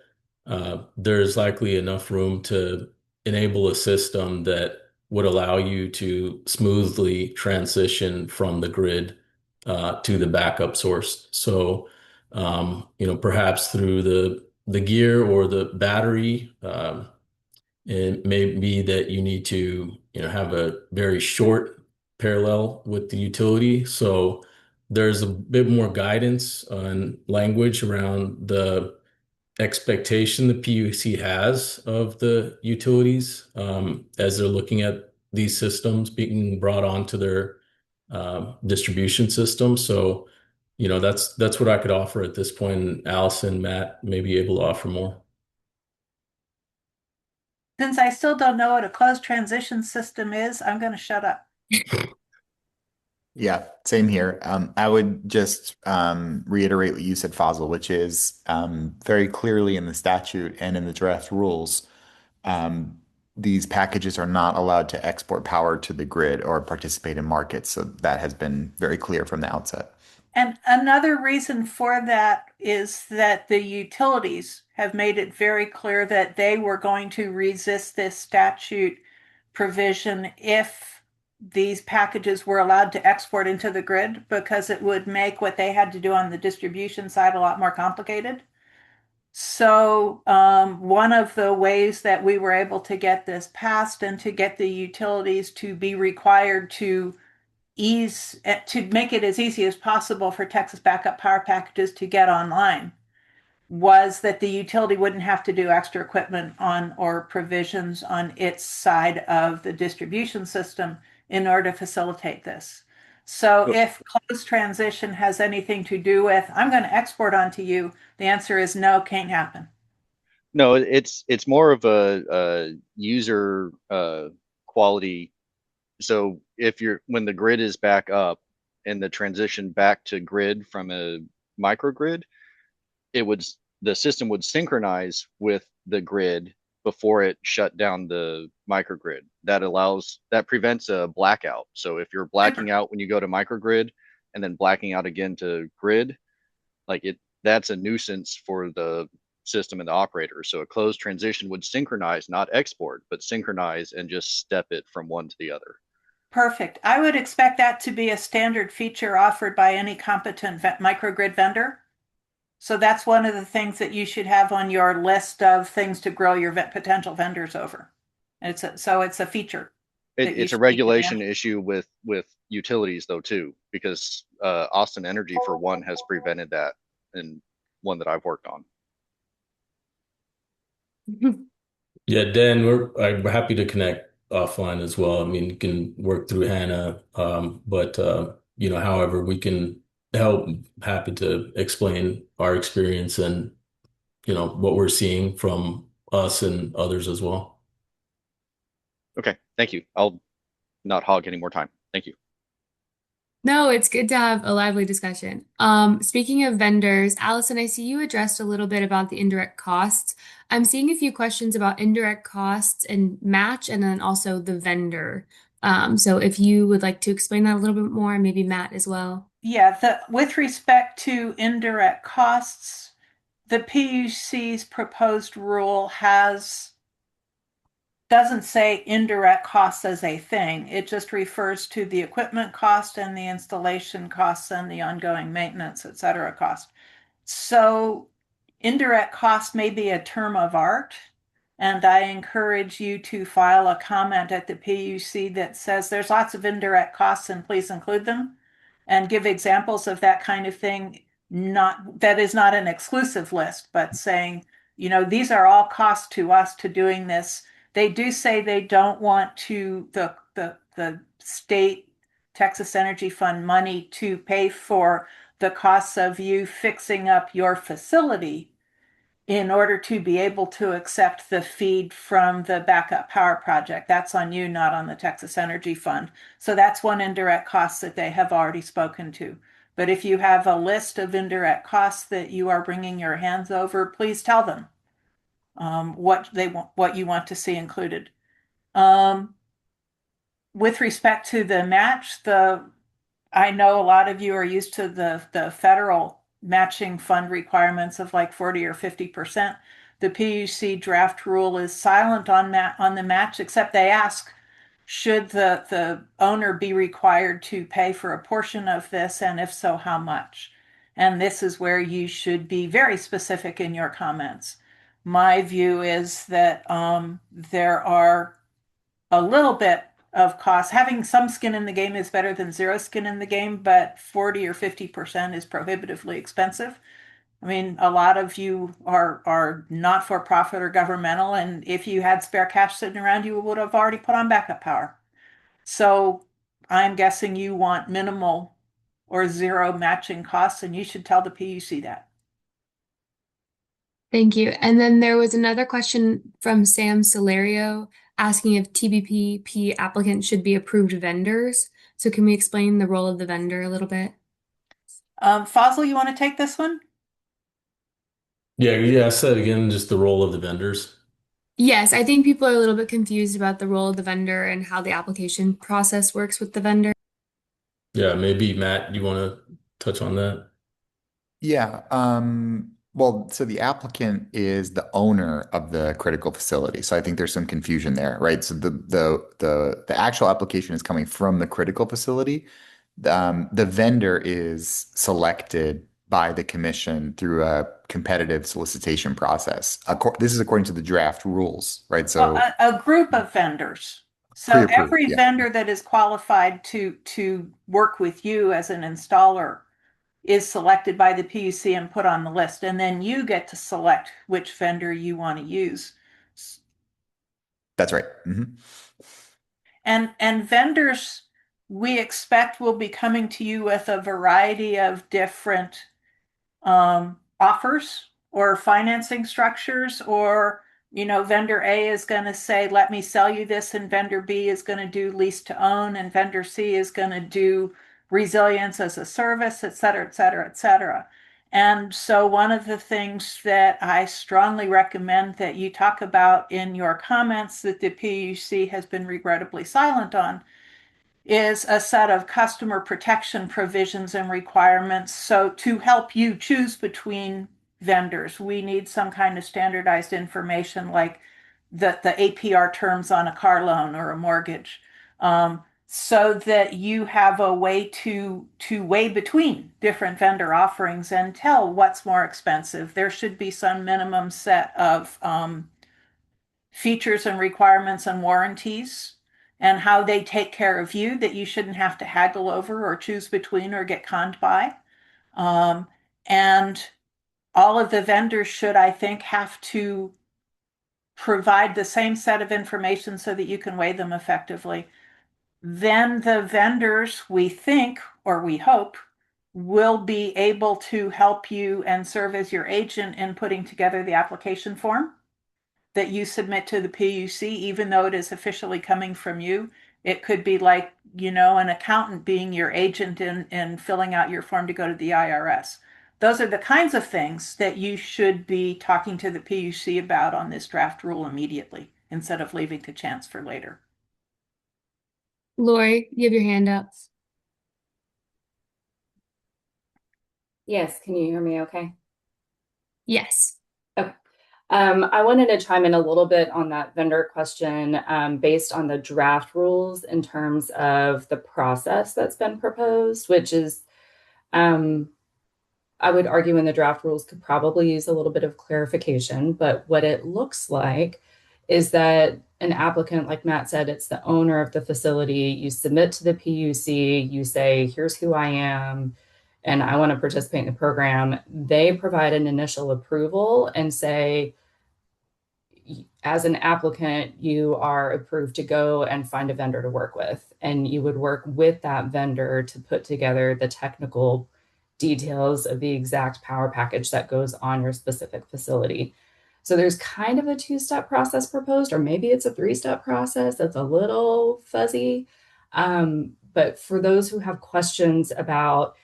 there's likely enough room to enable a system that would allow you to smoothly transition from the grid to the backup source. So, perhaps through the gear or the battery, it may be that you need to, have a very short parallel with the utility. So there's a bit more guidance on language around the expectation the PUC has of the utilities as they're looking at these systems being brought onto their distribution system. So, that's what I could offer at this point. Allison, Matt may be able to offer more. Since I still don't know what a closed transition system is, I'm going to shut up. Yeah, same here. I would just reiterate what you said, Fazil, which is very clearly in the statute and in the draft rules, um, these packages are not allowed to export power to the grid or participate in markets. So that has been very clear from the outset. And another reason for that is that the utilities have made it very clear that they were going to resist this statute provision if these packages were allowed to export into the grid because it would make what they had to do on the distribution side a lot more complicated. So, one of the ways that we were able to get this passed and to get the utilities to be required to make it as easy as possible for Texas backup power packages to get online was that the utility wouldn't have to do extra equipment on or provisions on its side of the distribution system in order to facilitate this. So No, if closed transition has anything to do with, I'm going to export onto you, the answer is no, can't happen. no, it's more of a user quality. So if you're when the grid is back up and the transition back to grid from a microgrid, it would the system would synchronize with the grid, before it shut down the microgrid. That prevents a blackout. So if you're blacking out when you go to microgrid and then blacking out again to grid, that's a nuisance for the system and the operator. So a closed transition would synchronize, not export, but synchronize and just step it from one to the other. Perfect. I would expect that to be a standard feature offered by any competent microgrid vendor. So that's one of the things that you should have on your list of things to grow your potential vendors over. So it's a feature that you It's a should take regulation advantage. issue with utilities though too, because Austin Energy for one has prevented that, and one that I've worked on. Yeah, Dan, we're happy to connect offline as well. I mean, you can work through Hannah, but however we can help, happy to explain our experience and what we're seeing from us and others as well. Okay, thank you. I'll not hog any more time. Thank you. No, it's good to have a lively discussion. Speaking of vendors, Allison, I see you addressed a little bit about the indirect costs. I'm seeing a few questions about indirect costs and match, and then also the vendor. So if you would like to explain that a little bit more, maybe Matt as well. Yeah, with respect to indirect costs, the PUC's proposed rule doesn't say indirect costs as a thing. It just refers to the equipment cost and the installation costs and the ongoing maintenance, et cetera, cost. So indirect cost may be a term of art, and I encourage you to file a comment at the PUC that says there's lots of indirect costs and please include them, and give examples of that kind of thing. That is not an exclusive list, but saying, these are all costs to us to doing this. They do say they don't want the state Texas Energy Fund money to pay for the costs of you fixing up your facility in order to be able to accept the feed from the backup power project. That's on you, not on the Texas Energy Fund. So that's one indirect cost that they have already spoken to. But if you have a list of indirect costs that you are bringing your hands over, please tell them what you want to see included. With respect to the match, I know a lot of you are used to the federal matching fund requirements of like 40 or 50%. The PUC draft rule is silent on the match, except they ask, should the owner be required to pay for a portion of this, and if so, how much? And this is where you should be very specific in your comments. My view is that there are a little bit of cost. Having some skin in the game is better than zero skin in the game, but 40 or 50% is prohibitively expensive. I mean, a lot of you are not for profit or governmental, and if you had spare cash sitting around, you would have already put on backup power. So I'm guessing you want minimal or zero matching costs, and you should tell the PUC that. Thank you. And then there was another question from Sam Solario asking if TBPP applicants should be approved vendors. So can we explain the role of the vendor a little bit? Fossil, you want to take this one? Yeah, I said again, just the role of the vendors. Yes, I think people are a little bit confused about the role of the vendor and how the application process works with the vendor. Yeah, maybe Matt, you want to touch on that? Yeah. Well, so the applicant is the owner of the critical facility. So I think there's some confusion there, right? So the actual application is coming from the critical facility. The vendor is selected by the commission through a competitive solicitation process. This is according to the draft rules, right? Well, So a group of vendors. So pre-approved, every yeah. vendor that is qualified to work with you as an installer is selected by the PUC and put on the list, and then you get to select which vendor you want to use. That's right. Hmm. And vendors we expect will be coming to you with a variety of different offers or financing structures, or vendor A is going to say, let me sell you this, and vendor B is going to do lease to own, and vendor C is going to do resilience as a service, et cetera, et cetera, et cetera. And so one of the things that I strongly recommend that you talk about in your comments that the PUC has been regrettably silent on is a set of customer protection provisions and requirements. So to help you choose between vendors, we need some kind of standardized information like the APR terms on a car loan or a mortgage, so that you have a way to weigh between different vendor offerings and tell what's more expensive. There should be some minimum set of features and requirements and warranties and how they take care of you that you shouldn't have to haggle over or choose between or get conned by. And all of the vendors should, I think, have to provide the same set of information so that you can weigh them effectively. Then the vendors, we think, or we hope, will be able to help you and serve as your agent in putting together the application form that you submit to the PUC, even though it is officially coming from you. It could be like, an accountant being your agent in filling out your form to go to the IRS. Those are the kinds of things that you should be talking to the PUC about on this draft rule immediately instead of leaving to chance for later. Lori, you have your hand up. Yes, can you hear me okay? Yes. Okay. I wanted to chime in a little bit on that vendor question, based on the draft rules in terms of the process that's been proposed, which is, I would argue in the draft rules could probably use a little bit of clarification, but what it looks like is that an applicant, like Matt said, it's the owner of the facility. You submit to the PUC, you say, here's who I am, and I want to participate in the program. They provide an initial approval and say, as an applicant, you are approved to go and find a vendor to work with. And you would work with that vendor to put together the technical details of the exact power package that goes on your specific facility. So there's kind of a two-step process proposed, or maybe it's a three-step process that's a little fuzzy. But for those who have questions about,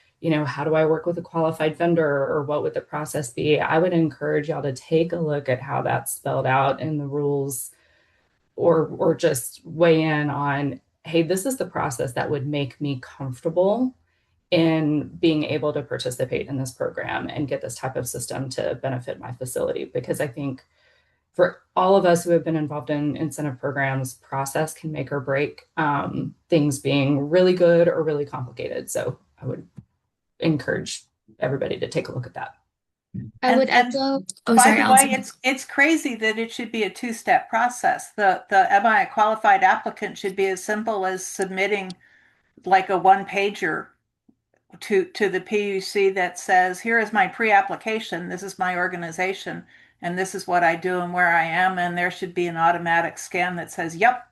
how do I work with a qualified vendor or what would the process be? I would encourage y'all to take a look at how that's spelled out in the rules, or just weigh in on, hey, this is the process that would make me comfortable in being able to participate in this program and get this type of system to benefit my facility. Because I think for all of us who have been involved in incentive programs, process can make or break things being really good or really complicated. So I would encourage everybody to take a look at that. I would And echo. Oh, by sorry, the way, Allison. it's crazy that it should be a two-step process. The am I a qualified applicant should be as simple as submitting like a one-pager to the PUC that says, here is my pre-application, this is my organization, and this is what I do and where I am, and there should be an automatic scan that says, yep,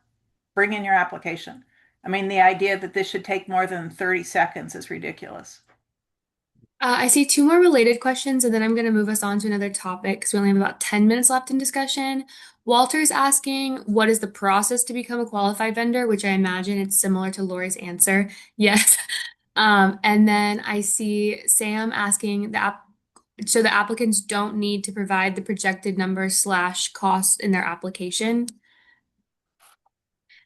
bring in your application. I mean, the idea that this should take more than 30 seconds is ridiculous. I see two more related questions, and then I'm going to move us on to another topic because we only have about 10 minutes left in discussion. Walter's asking, what is the process to become a qualified vendor? Which I imagine it's similar to Lori's answer. Yes. And then I see Sam asking so the applicants don't need to provide the projected number / cost in their application.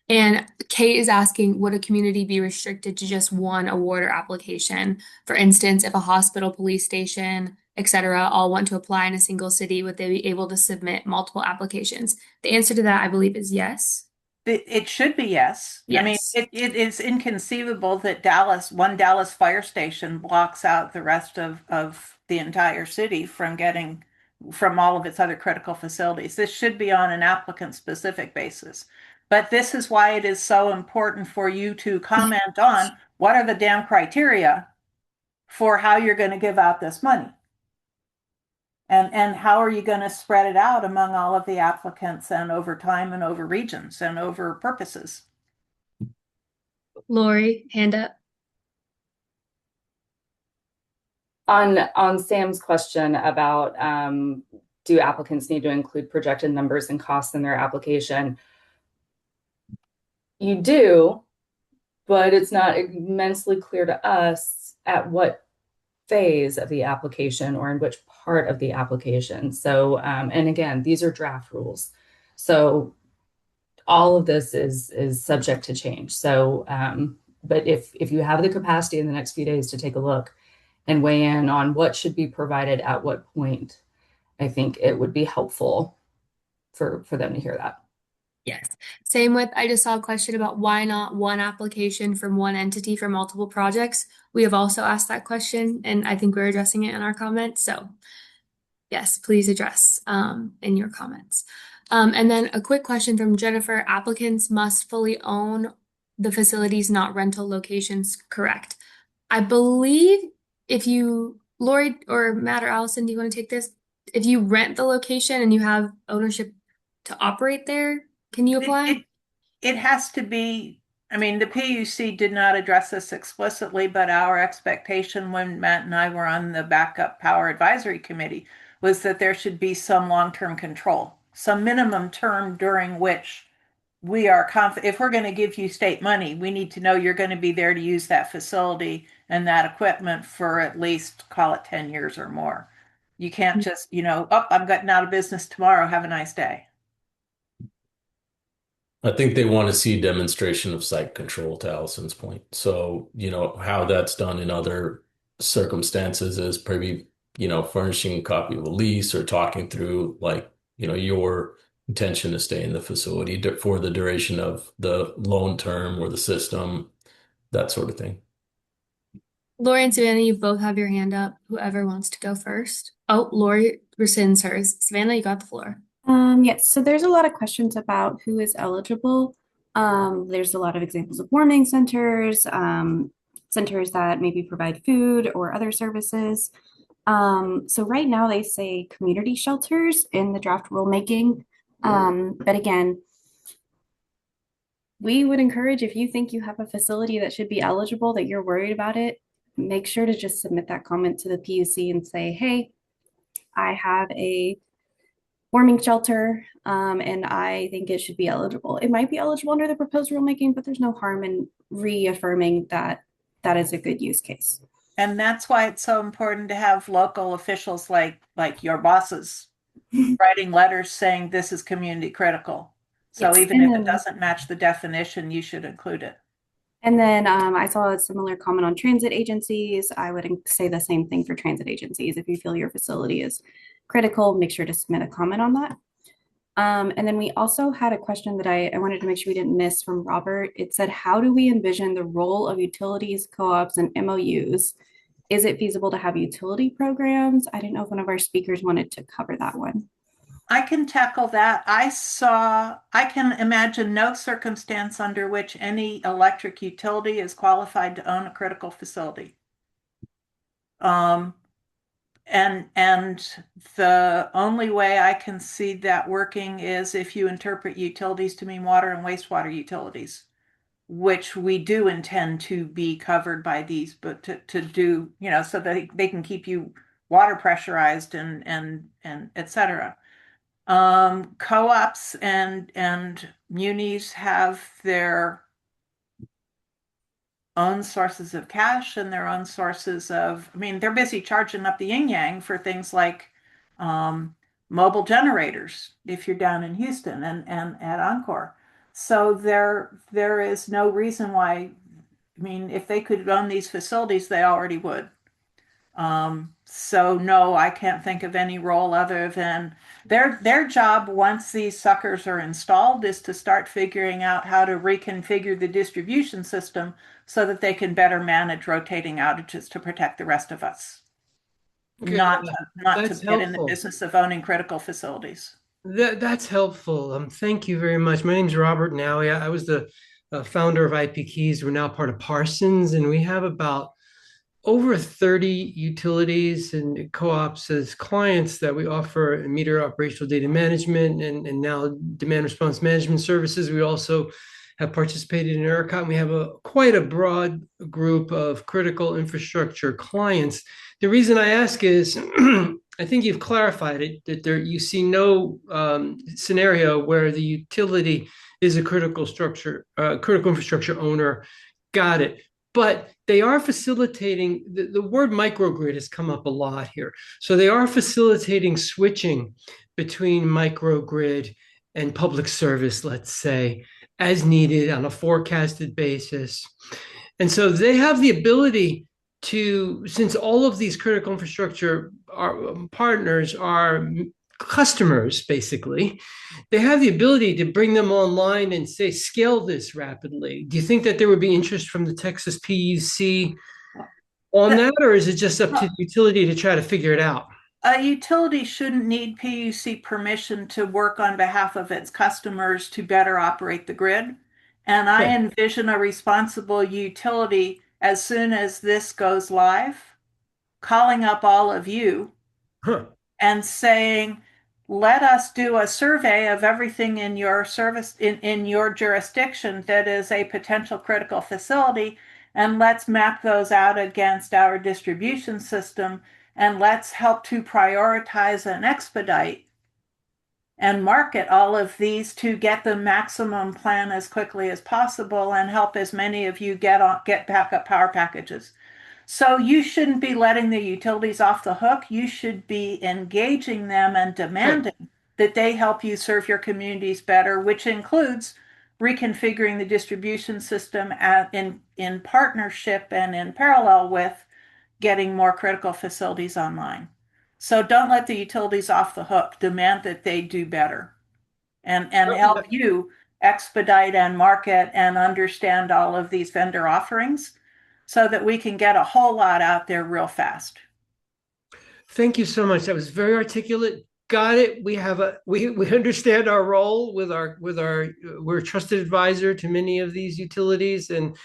And Kate is asking, would a community be restricted to just one award or application? For instance, if a hospital, police station, etc., all want to apply in a single city, would they be able to submit multiple applications? The answer to that, I believe, is yes. It should be yes. I mean, Yes. it is inconceivable that one Dallas fire station blocks out the rest of the entire city from all of its other critical facilities. This should be on an applicant specific basis. But this is why it is so important for you to comment on what are the damn criteria for how you're going to give out this money. And how are you going to spread it out among all of the applicants and over time and over regions and over purposes? Lori, hand up. On Sam's question about do applicants need to include projected numbers and costs in their application? You do, but it's not immensely clear to us at what phase of the application or in which part of the application. So, and again, these are draft rules. So all of this is subject to change. So, but if you have the capacity in the next few days to take a look and weigh in on what should be provided at what point, I think it would be helpful for them to hear that. Yes. Same with, I just saw a question about why not one application from one entity for multiple projects. We have also asked that question, and I think we're addressing it in our comments. So yes, please address in your comments. And then a quick question from Jennifer. Applicants must fully own the facilities, not rental locations, correct? I believe if you, Lori or Matt or Allison, do you want to take this? If you rent the location and you have ownership to operate there, can you apply? It has to be, I mean, the PUC did not address this explicitly, but our expectation when Matt and I were on the backup power advisory committee was that there should be some long-term control, some minimum term during which we are confident. If we're going to give you state money, we need to know you're going to be there to use that facility and that equipment for at least, call it 10 years or more. You can't just, oh, I'm getting out of business tomorrow. Have a nice day. I think they want to see demonstration of site control, to Allison's point. So, how that's done in other circumstances is maybe, furnishing a copy of a lease or talking through like, your intention to stay in the facility for the duration of the loan term or the system, that sort of thing. Lori and Savannah, you both have your hand up. Whoever wants to go first. Oh, Lori rescinds hers. Savannah, you got the floor. Yes, so there's a lot of questions about who is eligible. There's a lot of examples of warming centers, centers that maybe provide food or other services. So right now they say community shelters in the draft rulemaking. But again, we would encourage if you think you have a facility that should be eligible, that you're worried about it, make sure to just submit that comment to the PUC and say, hey, I have a warming shelter, and I think it should be eligible. It might be eligible under the proposed rulemaking, but there's no harm in reaffirming that that is a good use case. And that's why it's so important to have local officials like your bosses writing letters saying this is community critical. So Yes, even if it doesn't match the definition, you should include it. And then I saw a similar comment on transit agencies. I would say the same thing for transit agencies. If you feel your facility is critical, make sure to submit a comment on that. And then we also had a question that I wanted to make sure we didn't miss from Robert. It said, how do we envision the role of utilities, co-ops, and MOUs? Is it feasible to have utility programs? I didn't know if one of our speakers wanted to cover that one. I can tackle that. I can imagine no circumstance under which any electric utility is qualified to own a critical facility. And the only way I can see that working is if you interpret utilities to mean water and wastewater utilities, which we do intend to be covered by these, but to do, so that they can keep you water pressurized and et cetera. Co-ops and munis have their own sources of cash and their own sources of, I mean, they're busy charging up the yin yang for things like mobile generators if you're down in Houston and at Encore. So there is no reason why, I mean, if they could own these facilities, they already would. So no, I can't think of any role other than their job once these suckers are installed is to start figuring out how to reconfigure the distribution system so that they can better manage rotating outages to protect the rest of us. Okay, Not to that's get in the helpful. business of owning critical facilities. That's helpful. Thank you very much. My name is Robert Nowie. I was the founder of IP Keys. We're now part of Parsons, and we have about over 30 utilities and co-ops as clients that we offer meter operational data management and now demand response management services. We also have participated in ERCOT, and we have quite a broad group of critical infrastructure clients. The reason I ask is I think you've clarified it, that you see no scenario where the utility is a critical infrastructure owner. Got it. but they are facilitating the word microgrid has come up a lot here. So they are facilitating switching between microgrid and public service, let's say, as needed on a forecasted basis. And so they have the ability to, since all of these critical infrastructure partners are customers, basically, they have the ability to bring them online and say, scale this rapidly. Do you think that there would be interest from the Texas PUC on that, or is it just up to the utility to try to figure it out? A utility shouldn't need PUC permission to work on behalf of its customers to better operate the grid. And I Okay. envision a responsible utility as soon as this goes live, calling up all of you Huh. and saying, let us do a survey of everything in your service in your jurisdiction that is a potential critical facility, and let's map those out against our distribution system, and let's help to prioritize and expedite and market all of these to get the maximum plan as quickly as possible and help as many of you get backup power packages. So you shouldn't be letting the utilities off the hook. You should be engaging them and demanding that they help you serve your communities better, which includes reconfiguring the distribution system in partnership and in parallel with getting more critical facilities online. So don't let the utilities off the hook. Demand that they do better and help you expedite and market and understand all of these vendor offerings so that we can get a whole lot out there real fast. Thank you so much. That was very articulate. Got it. We understand our role with our we're a trusted advisor to many of these utilities, and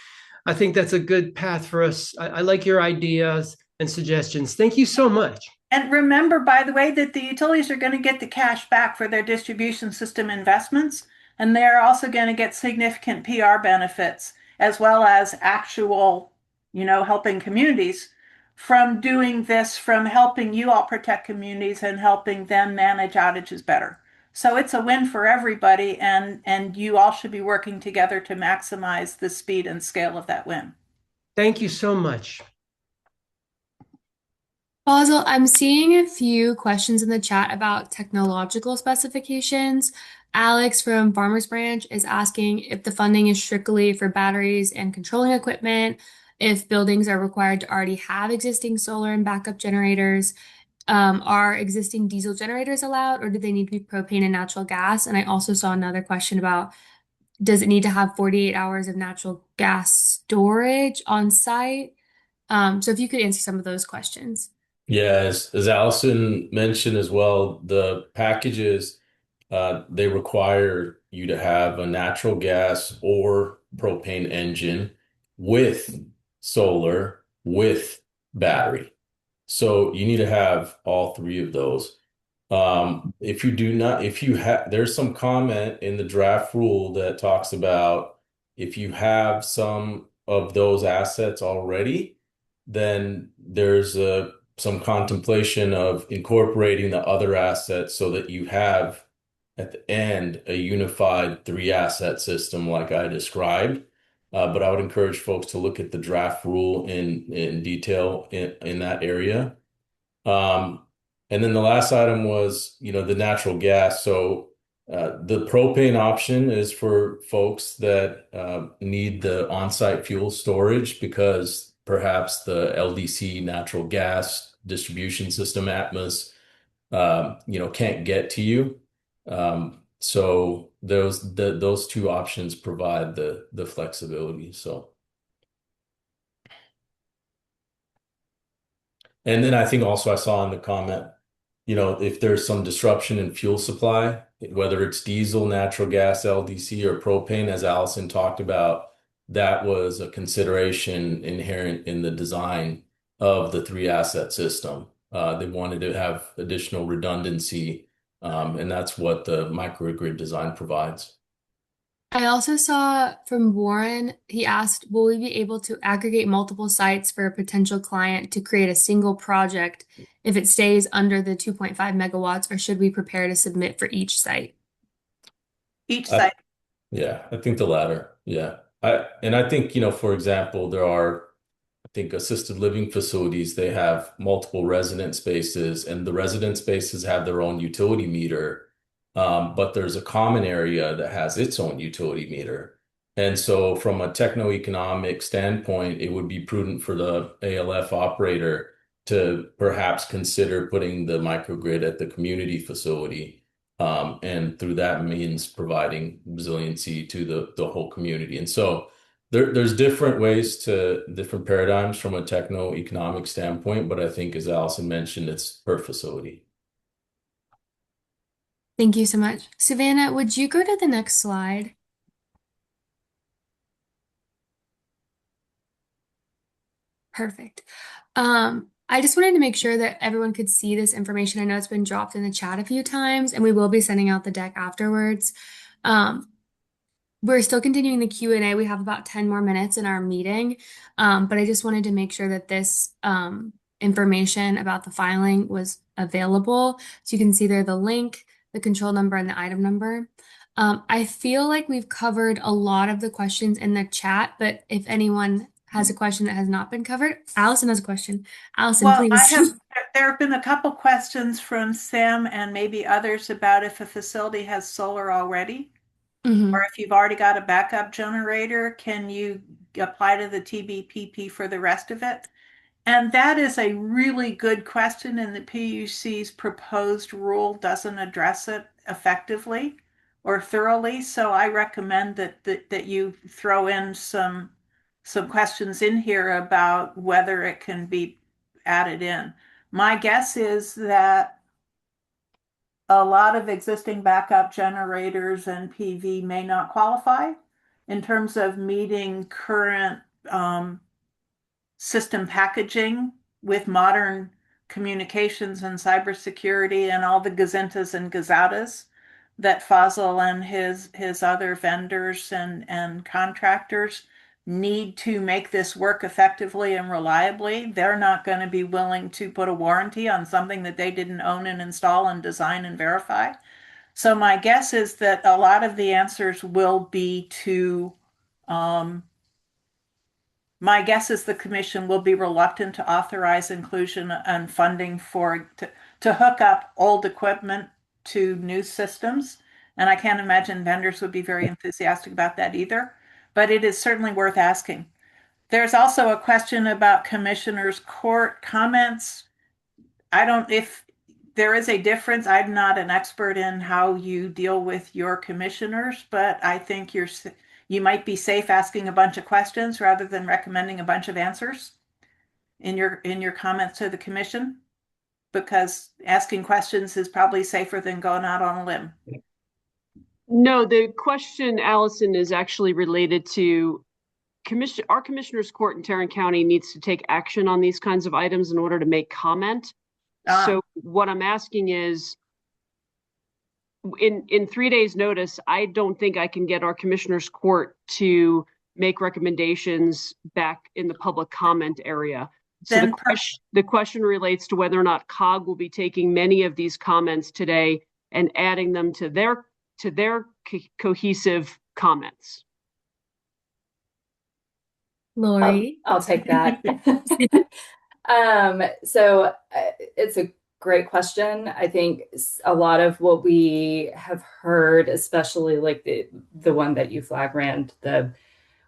I think that's a good path for us. I like your ideas and suggestions. Thank you so much. And remember, by the way, that the utilities are going to get the cash back for their distribution system investments, and they're also going to get significant PR benefits as well as actual, helping communities from doing this, from helping you all protect communities and helping them manage outages better. So it's a win for everybody, and you all should be working together to maximize the speed and scale of that win. Thank you so much. Basil, I'm seeing a few questions in the chat about technological specifications. Alex from Farmers Branch is asking if the funding is strictly for batteries and controlling equipment, if buildings are required to already have existing solar and backup generators. Are existing diesel generators allowed, or do they need to be propane and natural gas? And I also saw another question about, does it need to have 48 hours of natural gas storage on site? So if you could answer some of those questions. Yeah, as Allison mentioned as well, the packages they require you to have a natural gas or propane engine with solar with battery. So you need to have all three of those. If you do not, if you have, there's some comment in the draft rule that talks about if you have some of those assets already, then there's some contemplation of incorporating the other assets so that you have at the end a unified three asset system like I described. But I would encourage folks to look at the draft rule in detail in that area. And then the last item was, the natural gas. So the propane option is for folks that need the on-site fuel storage because perhaps the LDC natural gas distribution system Atmos, can't get to you. So those two options provide the flexibility. So. And then I think also I saw in the comment, if there's some disruption in fuel supply, whether it's diesel, natural gas, LDC, or propane, as Allison talked about, that was a consideration inherent in the design of the three asset system. They wanted to have additional redundancy, and that's what the microgrid design provides. I also saw from Warren, he asked, will we be able to aggregate multiple sites for a potential client to create a single project if it stays under the 2.5 megawatts, or should we prepare to submit for each site? Each site. Yeah, I think the latter. Yeah. I think, for example, there are, I think, assisted living facilities, they have multiple resident spaces, and the resident spaces have their own utility meter. But there's a common area that has its own utility meter. And so from a techno-economic standpoint, it would be prudent for the ALF operator to perhaps consider putting the microgrid at the community facility. And through that means providing resiliency to the whole community. And so there's different ways to different paradigms from a techno-economic standpoint, but I think, as Allison mentioned, it's per facility. Thank you so much. Savannah, would you go to the next slide? Perfect. I just wanted to make sure that everyone could see this information. I know it's been dropped in the chat a few times, and we will be sending out the deck afterwards. We're still continuing the Q&A. We have about 10 more minutes in our meeting, but I just wanted to make sure that this information about the filing was available. So you can see there the link, the control number, and the item number. I feel like we've covered a lot of the questions in the chat, but if anyone has a question that has not been covered, Allison has a question. Allison, Well, please. there have been a couple questions from Sam and maybe others about if a facility has solar already, Mhm. or if you've already got a backup generator, can you apply to the TBPP for the rest of it? And that is a really good question, and the PUC's proposed rule doesn't address it effectively or thoroughly. So I recommend that you throw in some questions in here about whether it can be added in. My guess is that a lot of existing backup generators and PV may not qualify in terms of meeting current system packaging with modern communications and cybersecurity and all the gazintas and gazatas that Fazil and his other vendors and contractors need to make this work effectively and reliably. They're not going to be willing to put a warranty on something that they didn't own and install and design and verify. So my guess is that a lot of the answers will be to my guess is the commission will be reluctant to authorize inclusion and funding to hook up old equipment to new systems. And I can't imagine vendors would be very enthusiastic about that either, but it is certainly worth asking. There's also a question about commissioners' court comments. I don't, if there is a difference, I'm not an expert in how you deal with your commissioners, but I think you might be safe asking a bunch of questions rather than recommending a bunch of answers in your comments to the commission, because asking questions is probably safer than going out on a limb. No, the question, Allison, is actually related to our commissioner's court in Tarrant County needs to take action on these kinds of items in order to make comment. So what I'm asking is, in 3 days' notice, I don't think I can get our commissioner's court to make recommendations back in the public comment area. So the question relates to whether or not COG will be taking many of these comments today and adding them to their cohesive comments. Lori. I'll take that. So it's a great question. I think a lot of what we have heard, especially like the one that you flag, Rand, the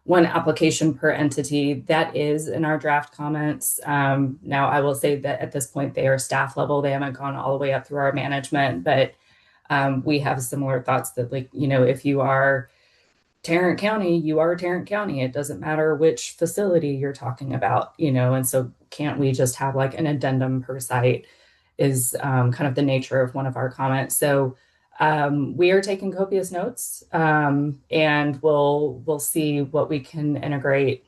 one application per entity, that is in our draft comments. Now, I will say that at this point, they are staff level. They haven't gone all the way up through our management, but we have similar thoughts that, like, if you are Tarrant County, you are Tarrant County. It doesn't matter which facility you're talking about, and so can't we just have like an addendum per site is kind of the nature of one of our comments. So we are taking copious notes, and we'll see what we can integrate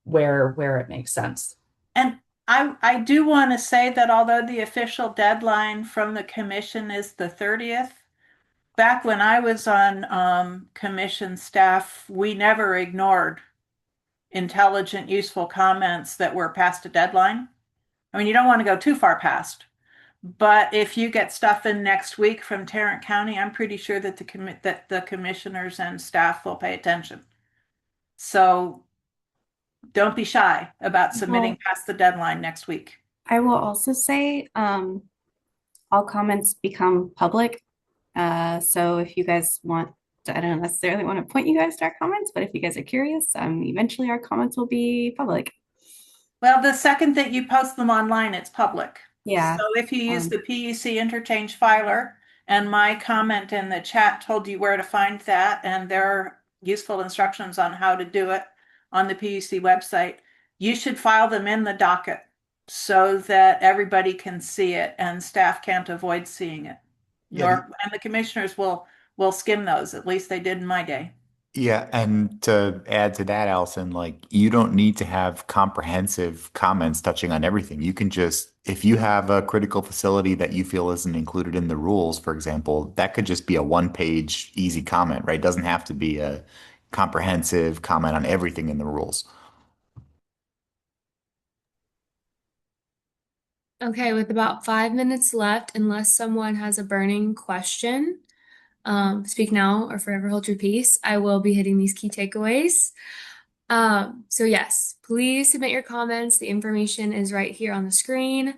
where it makes sense. And I do want to say that although the official deadline from the commission is the 30th, back when I was on commission staff, we never ignored intelligent, useful comments that were past a deadline. I mean, you don't want to go too far past, but if you get stuff in next week from Tarrant County, I'm pretty sure that the commissioners and staff will pay attention So don't be shy about submitting past the deadline next week. I will also say all comments become public. So if you guys want, I don't necessarily want to point you guys to our comments, but if you guys are curious, eventually our comments will be public. Well, the second that you post them online, it's public. Yeah. So if you use the PUC interchange filer, and my comment in the chat told you where to find that, and there are useful instructions on how to do it on the PUC website, you should file them in the docket so that everybody can see it and staff can't avoid seeing it. Yeah. And the commissioners will skim those. At least they did in my day. Yeah, and to add to that, Allison, like you don't need to have comprehensive comments touching on everything. You can just, if you have a critical facility that you feel isn't included in the rules, for example, that could just be a one-page easy comment, right? It doesn't have to be a comprehensive comment on everything in the rules. Okay, with about 5 minutes left, unless someone has a burning question, speak now or forever hold your peace. I will be hitting these key takeaways. So yes, please submit your comments. The information is right here on the screen.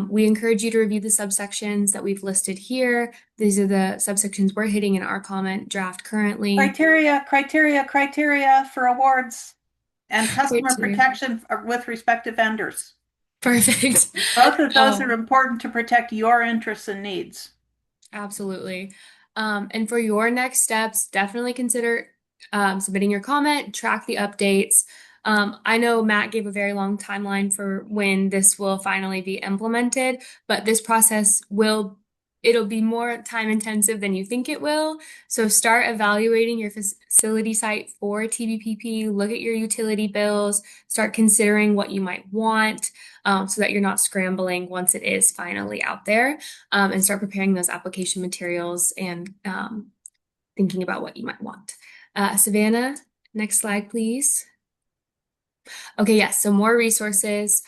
We encourage you to review the subsections that we've listed here. These are the subsections we're hitting in our comment draft currently. Criteria for awards and customer protection with respect to vendors. Perfect. Both of those are important to protect your interests and needs. Absolutely. And for your next steps, definitely consider submitting your comment, track the updates. I know Matt gave a very long timeline for when this will finally be implemented, but this process it'll be more time intensive than you think it will. So start evaluating your facility site for TBPP, look at your utility bills, start considering what you might want, so that you're not scrambling once it is finally out there, and start preparing those application materials and thinking about what you might want. Savannah, next slide, please. Okay, yes, so more resources.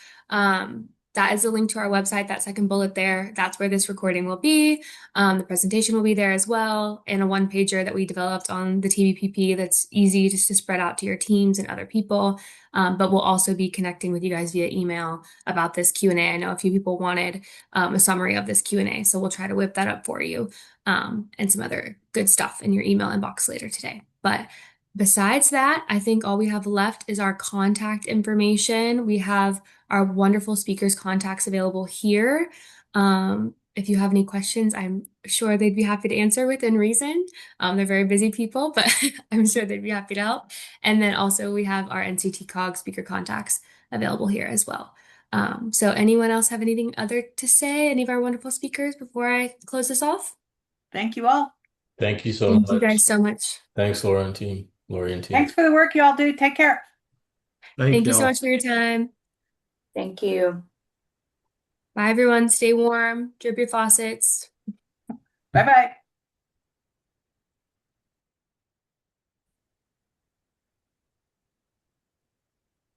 That is a link to our website, that second bullet there. That's where this recording will be. The presentation will be there as well, and a one-pager that we developed on the TBPP that's easy just to spread out to your teams and other people. But we'll also be connecting with you guys via email about this Q&A. I know a few people wanted a summary of this Q&A, so we'll try to whip that up for you, and some other good stuff in your email inbox later today. But besides that, I think all we have left is our contact information. We have our wonderful speakers' contacts available here. If you have any questions, I'm sure they'd be happy to answer within reason. They're very busy people, but I'm sure they'd be happy to help. And then also we have our NCTCOG speaker contacts available here as well. So anyone else have anything other to say? Any of our wonderful speakers before I close this off? Thank you all. Thank you so much. Thank you guys so much. Thanks, Laura and team. Lori and team. Thanks for the work you all do. Take care. Thank you so much for your time. Thank you. Bye, everyone. Stay warm. Drip your faucets. Bye-bye.